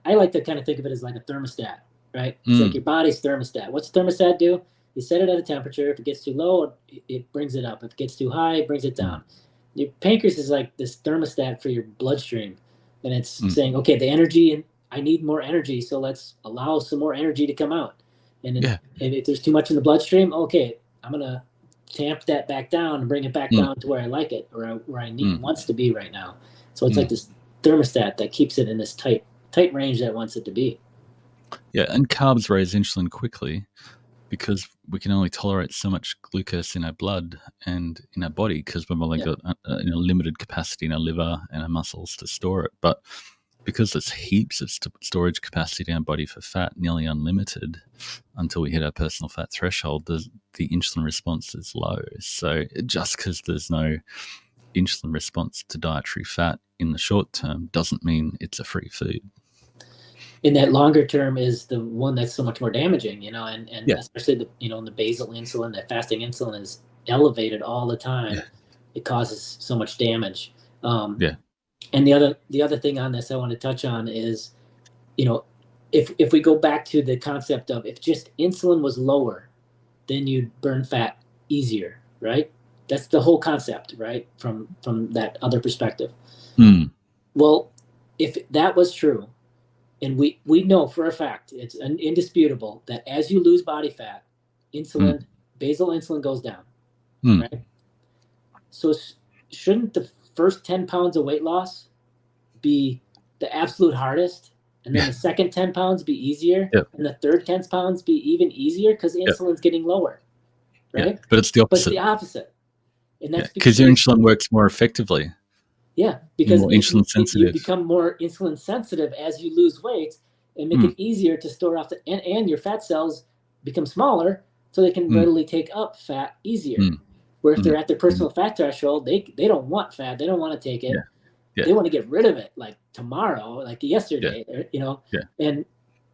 I like to kind of think of it as like a thermostat, right? It's like your body's thermostat. What's the thermostat do? You set it at a temperature. If it gets too low, it brings it up. If it gets too high, it brings it down. Your pancreas is like this thermostat for your bloodstream, and it's saying, okay, the energy, and I need more energy, so let's allow some more energy to come out. And if there's too much in the bloodstream, okay, I'm gonna tamp that back down and bring it back down to where I like it, or where I need wants to be right now. So it's like this thermostat that keeps it in this tight range that it wants it to be. Yeah, and carbs raise insulin quickly because we can only tolerate so much glucose in our blood and in our body because we've only got a limited capacity in our liver and our muscles to store it. But because there's heaps of storage capacity in our body for fat, nearly unlimited, until we hit our personal fat threshold, the insulin response is low. So just because there's no insulin response to dietary fat in the short term doesn't mean it's a free food. In that longer term is the one that's so much more damaging, and especially the basal insulin, that fasting insulin is elevated all the time. Yeah. It causes so much damage. And the other thing on this I want to touch on is, if we go back to the concept of if just insulin was lower, then you'd burn fat easier, right? That's the whole concept, right? From that other perspective. Well, if that was true, and we know for a fact, it's indisputable that as you lose body fat, basal insulin goes down, right? So shouldn't the first 10 pounds of weight loss be the absolute hardest, and then the second 10 pounds be easier, and the third 10 pounds be even easier because insulin's getting lower, right? Yeah, but it's the opposite. But it's the opposite. And that's because your insulin works more effectively. Yeah, because insulin sensitive. You become more insulin sensitive as you lose weight, and make it easier to store off and your fat cells become smaller, so they can readily take up fat easier. Where if they're at their personal fat threshold, they don't want fat, they don't want to take it, they want to get rid of it like tomorrow, like yesterday, and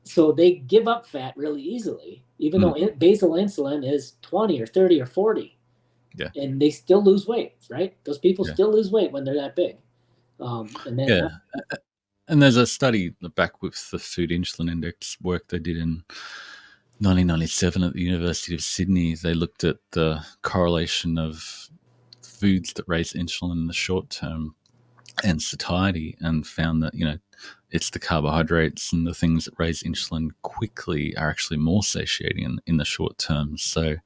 so they give up fat really easily, even though basal insulin is 20 or 30 or 40. Yeah. And they still lose weight, right? Those people still lose weight when they're that big. And there's a study back with the Food Insulin Index work they did in 1997 at the University of Sydney. They looked at the correlation of foods that raise insulin in the short term and satiety, and found that, it's the carbohydrates and the things that raise insulin quickly are actually more satiating in the short term. So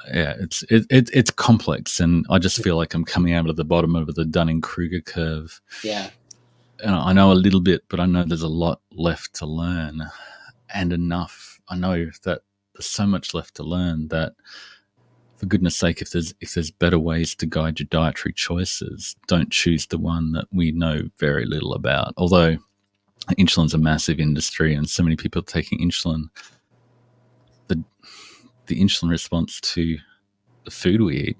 it's complex, and I just feel like I'm coming out of the bottom of the Dunning-Kruger curve. Yeah. And I know a little bit, but I know there's a lot left to learn, and enough. I know that there's so much left to learn that, for goodness sake, if there's better ways to guide your dietary choices, don't choose the one that we know very little about. Although insulin's a massive industry and so many people are taking insulin, the insulin response to the food we eat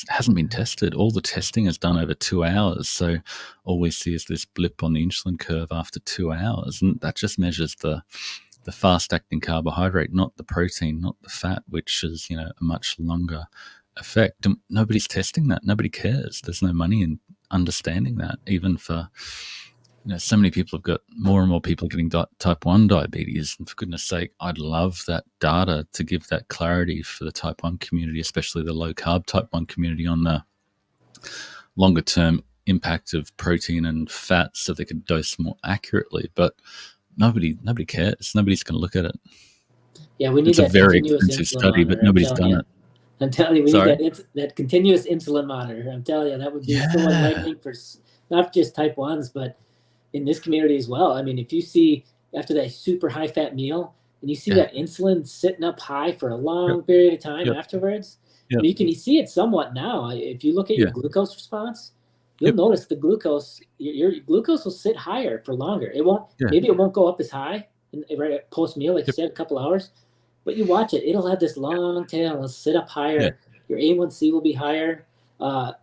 hasn't been tested. All the testing is done over 2 hours. So all we see is this blip on the insulin curve after 2 hours. And that just measures the fast acting carbohydrate, not the protein, not the fat, which is, a much longer effect. And nobody's testing that. Nobody cares. There's no money in understanding that, even for, so many people have got more and more people getting type 1 diabetes. And for goodness sake, I'd love that data to give that clarity for the type 1 community, especially the low carb type 1 community, on the longer term impact of protein and fat, so they could dose more accurately. But nobody cares. Nobody's going to look at it. Yeah, we need it's that a very continuous expensive insulin study, monitor, but nobody's done it. I'm telling you, we need that continuous insulin monitor. I'm telling you, that would be so enlightening for not just type 1s, but in this community as well. I mean, if you see after that super high fat meal and you see that insulin sitting up high for a long period of time afterwards, you can see it somewhat now. If you look at your glucose response, you'll notice the glucose, your glucose will sit higher for longer. It won't, maybe it won't go up as high right post meal, like you said, a couple hours, but you watch it, it'll have this long tail, it'll sit up higher. Your A1C will be higher. Lots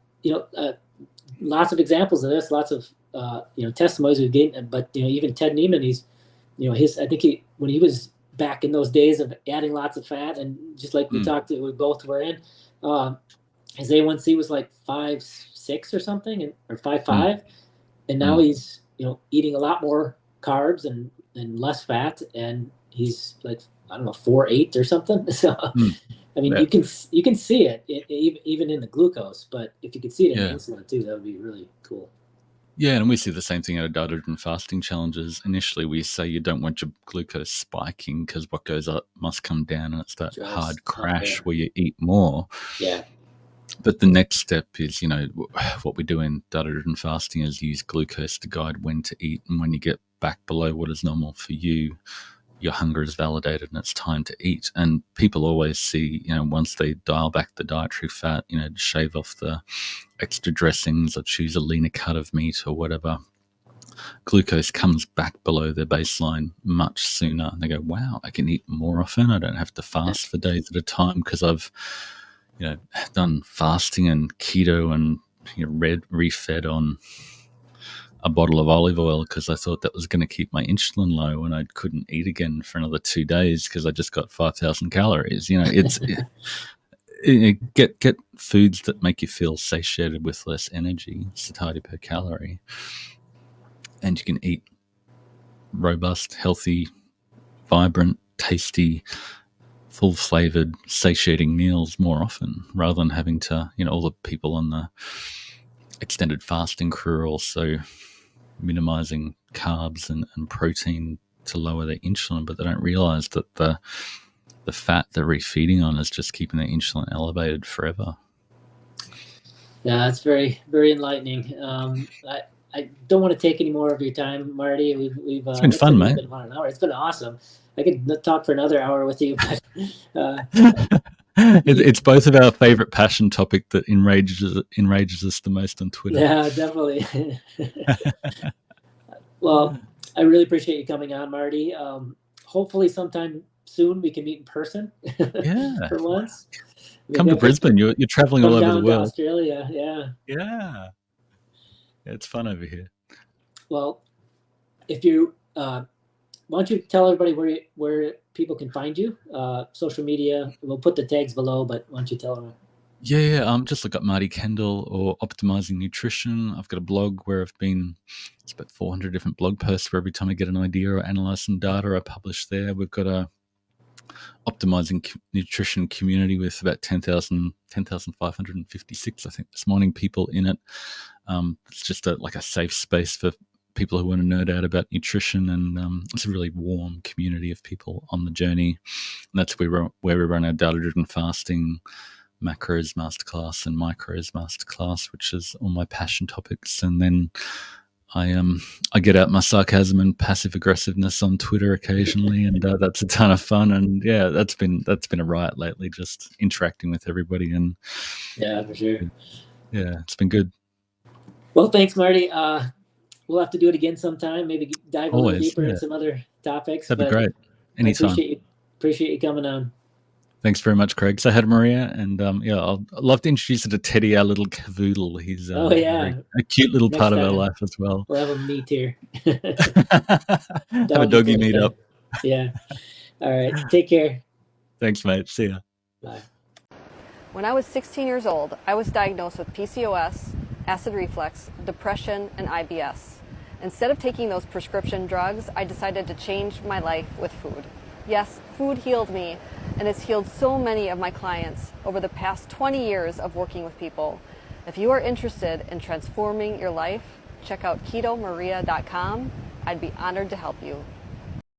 of examples of this, lots of testimonies we've gained, but even Ted Neiman, he's when he was back in those days of adding lots of fat, and just like we both were in, his A1C was like 5.6 or something, or 5.5, and now he's eating a lot more carbs and less fat, and he's like, I don't know, 4.8 or something. So I mean, you can see it even in the glucose, but if you could see it in insulin too, that would be really cool. Yeah, and we see the same thing at our diet-driven fasting challenges. Initially, we say you don't want your glucose spiking because what goes up must come down, and it's that hard crash where you eat more. Yeah. But the next step is, what we do in diet-driven fasting is use glucose to guide when to eat, and when you get back below what is normal for you, your hunger is validated and it's time to eat. And people always see, once they dial back the dietary fat, to shave off the extra dressings or choose a leaner cut of meat or whatever, glucose comes back below their baseline much sooner. And they go, wow, I can eat more often. I don't have to fast for days at a time because I've, done fasting and keto and refed on a bottle of olive oil because I thought that was going to keep my insulin low, and I couldn't eat again for another 2 days because I just got 5,000 calories. Get foods that make you feel satiated with less energy, satiety per calorie, and you can eat robust, healthy, vibrant, tasty, full-flavored, satiating meals more often, rather than having to, all the people on the extended fasting crew are also minimizing carbs and protein to lower their insulin, but they don't realize that the fat they're refeeding on is just keeping their insulin elevated forever. Yeah, that's very, very enlightening. I don't want to take any more of your time, Marty. It's been fun, mate. It's been awesome. I could talk for another hour with you, but it's both of our favorite passion topic that enrages us the most on Twitter. Yeah, definitely. Well, I really appreciate you coming on, Marty. Hopefully sometime soon we can meet in person. Yeah. For once. Come to Brisbane. You're traveling all over the world. Australia, yeah. Yeah. It's fun over here. Well, if you why don't you tell everybody where people can find you? Social media. We'll put the tags below, but why don't you tell them? Yeah. Just look up Marty Kendall or Optimizing Nutrition. I've got a blog where it's about 400 different blog posts where every time I get an idea or analyze some data, I publish there. We've got a Optimizing Nutrition community with about 10,556, I think, this morning, people in it. It's just a safe space for people who want to nerd out about nutrition, and it's a really warm community of people on the journey. And that's where we run our data-driven fasting macros masterclass and micros masterclass, which is all my passion topics. And then I get out my sarcasm and passive aggressiveness on Twitter occasionally, and that's a ton of fun. And yeah, that's been a riot lately, just interacting with everybody. And yeah, for sure. Yeah, it's been good. Well, thanks, Marty. We'll have to do it again sometime. Maybe dive a little deeper in some other topics. That'd be great. Anytime. Appreciate you coming on. Thanks very much, Craig. Say hi to Maria, and I'd love to introduce you to Teddy, our little cavoodle. He's a cute little part of our life as well. We'll have a meet here. Have a doggy meet up. Yeah. All right. Take care. Thanks, mate. See ya. Bye. When I was 16 years old, I was diagnosed with PCOS, acid reflux, depression, and IBS. Instead of taking those prescription drugs, I decided to change my life with food. Yes, food healed me, and it's healed so many of my clients over the past 20 years of working with people. If you are interested in transforming your life, check out KetoMaria.com. I'd be honored to help you.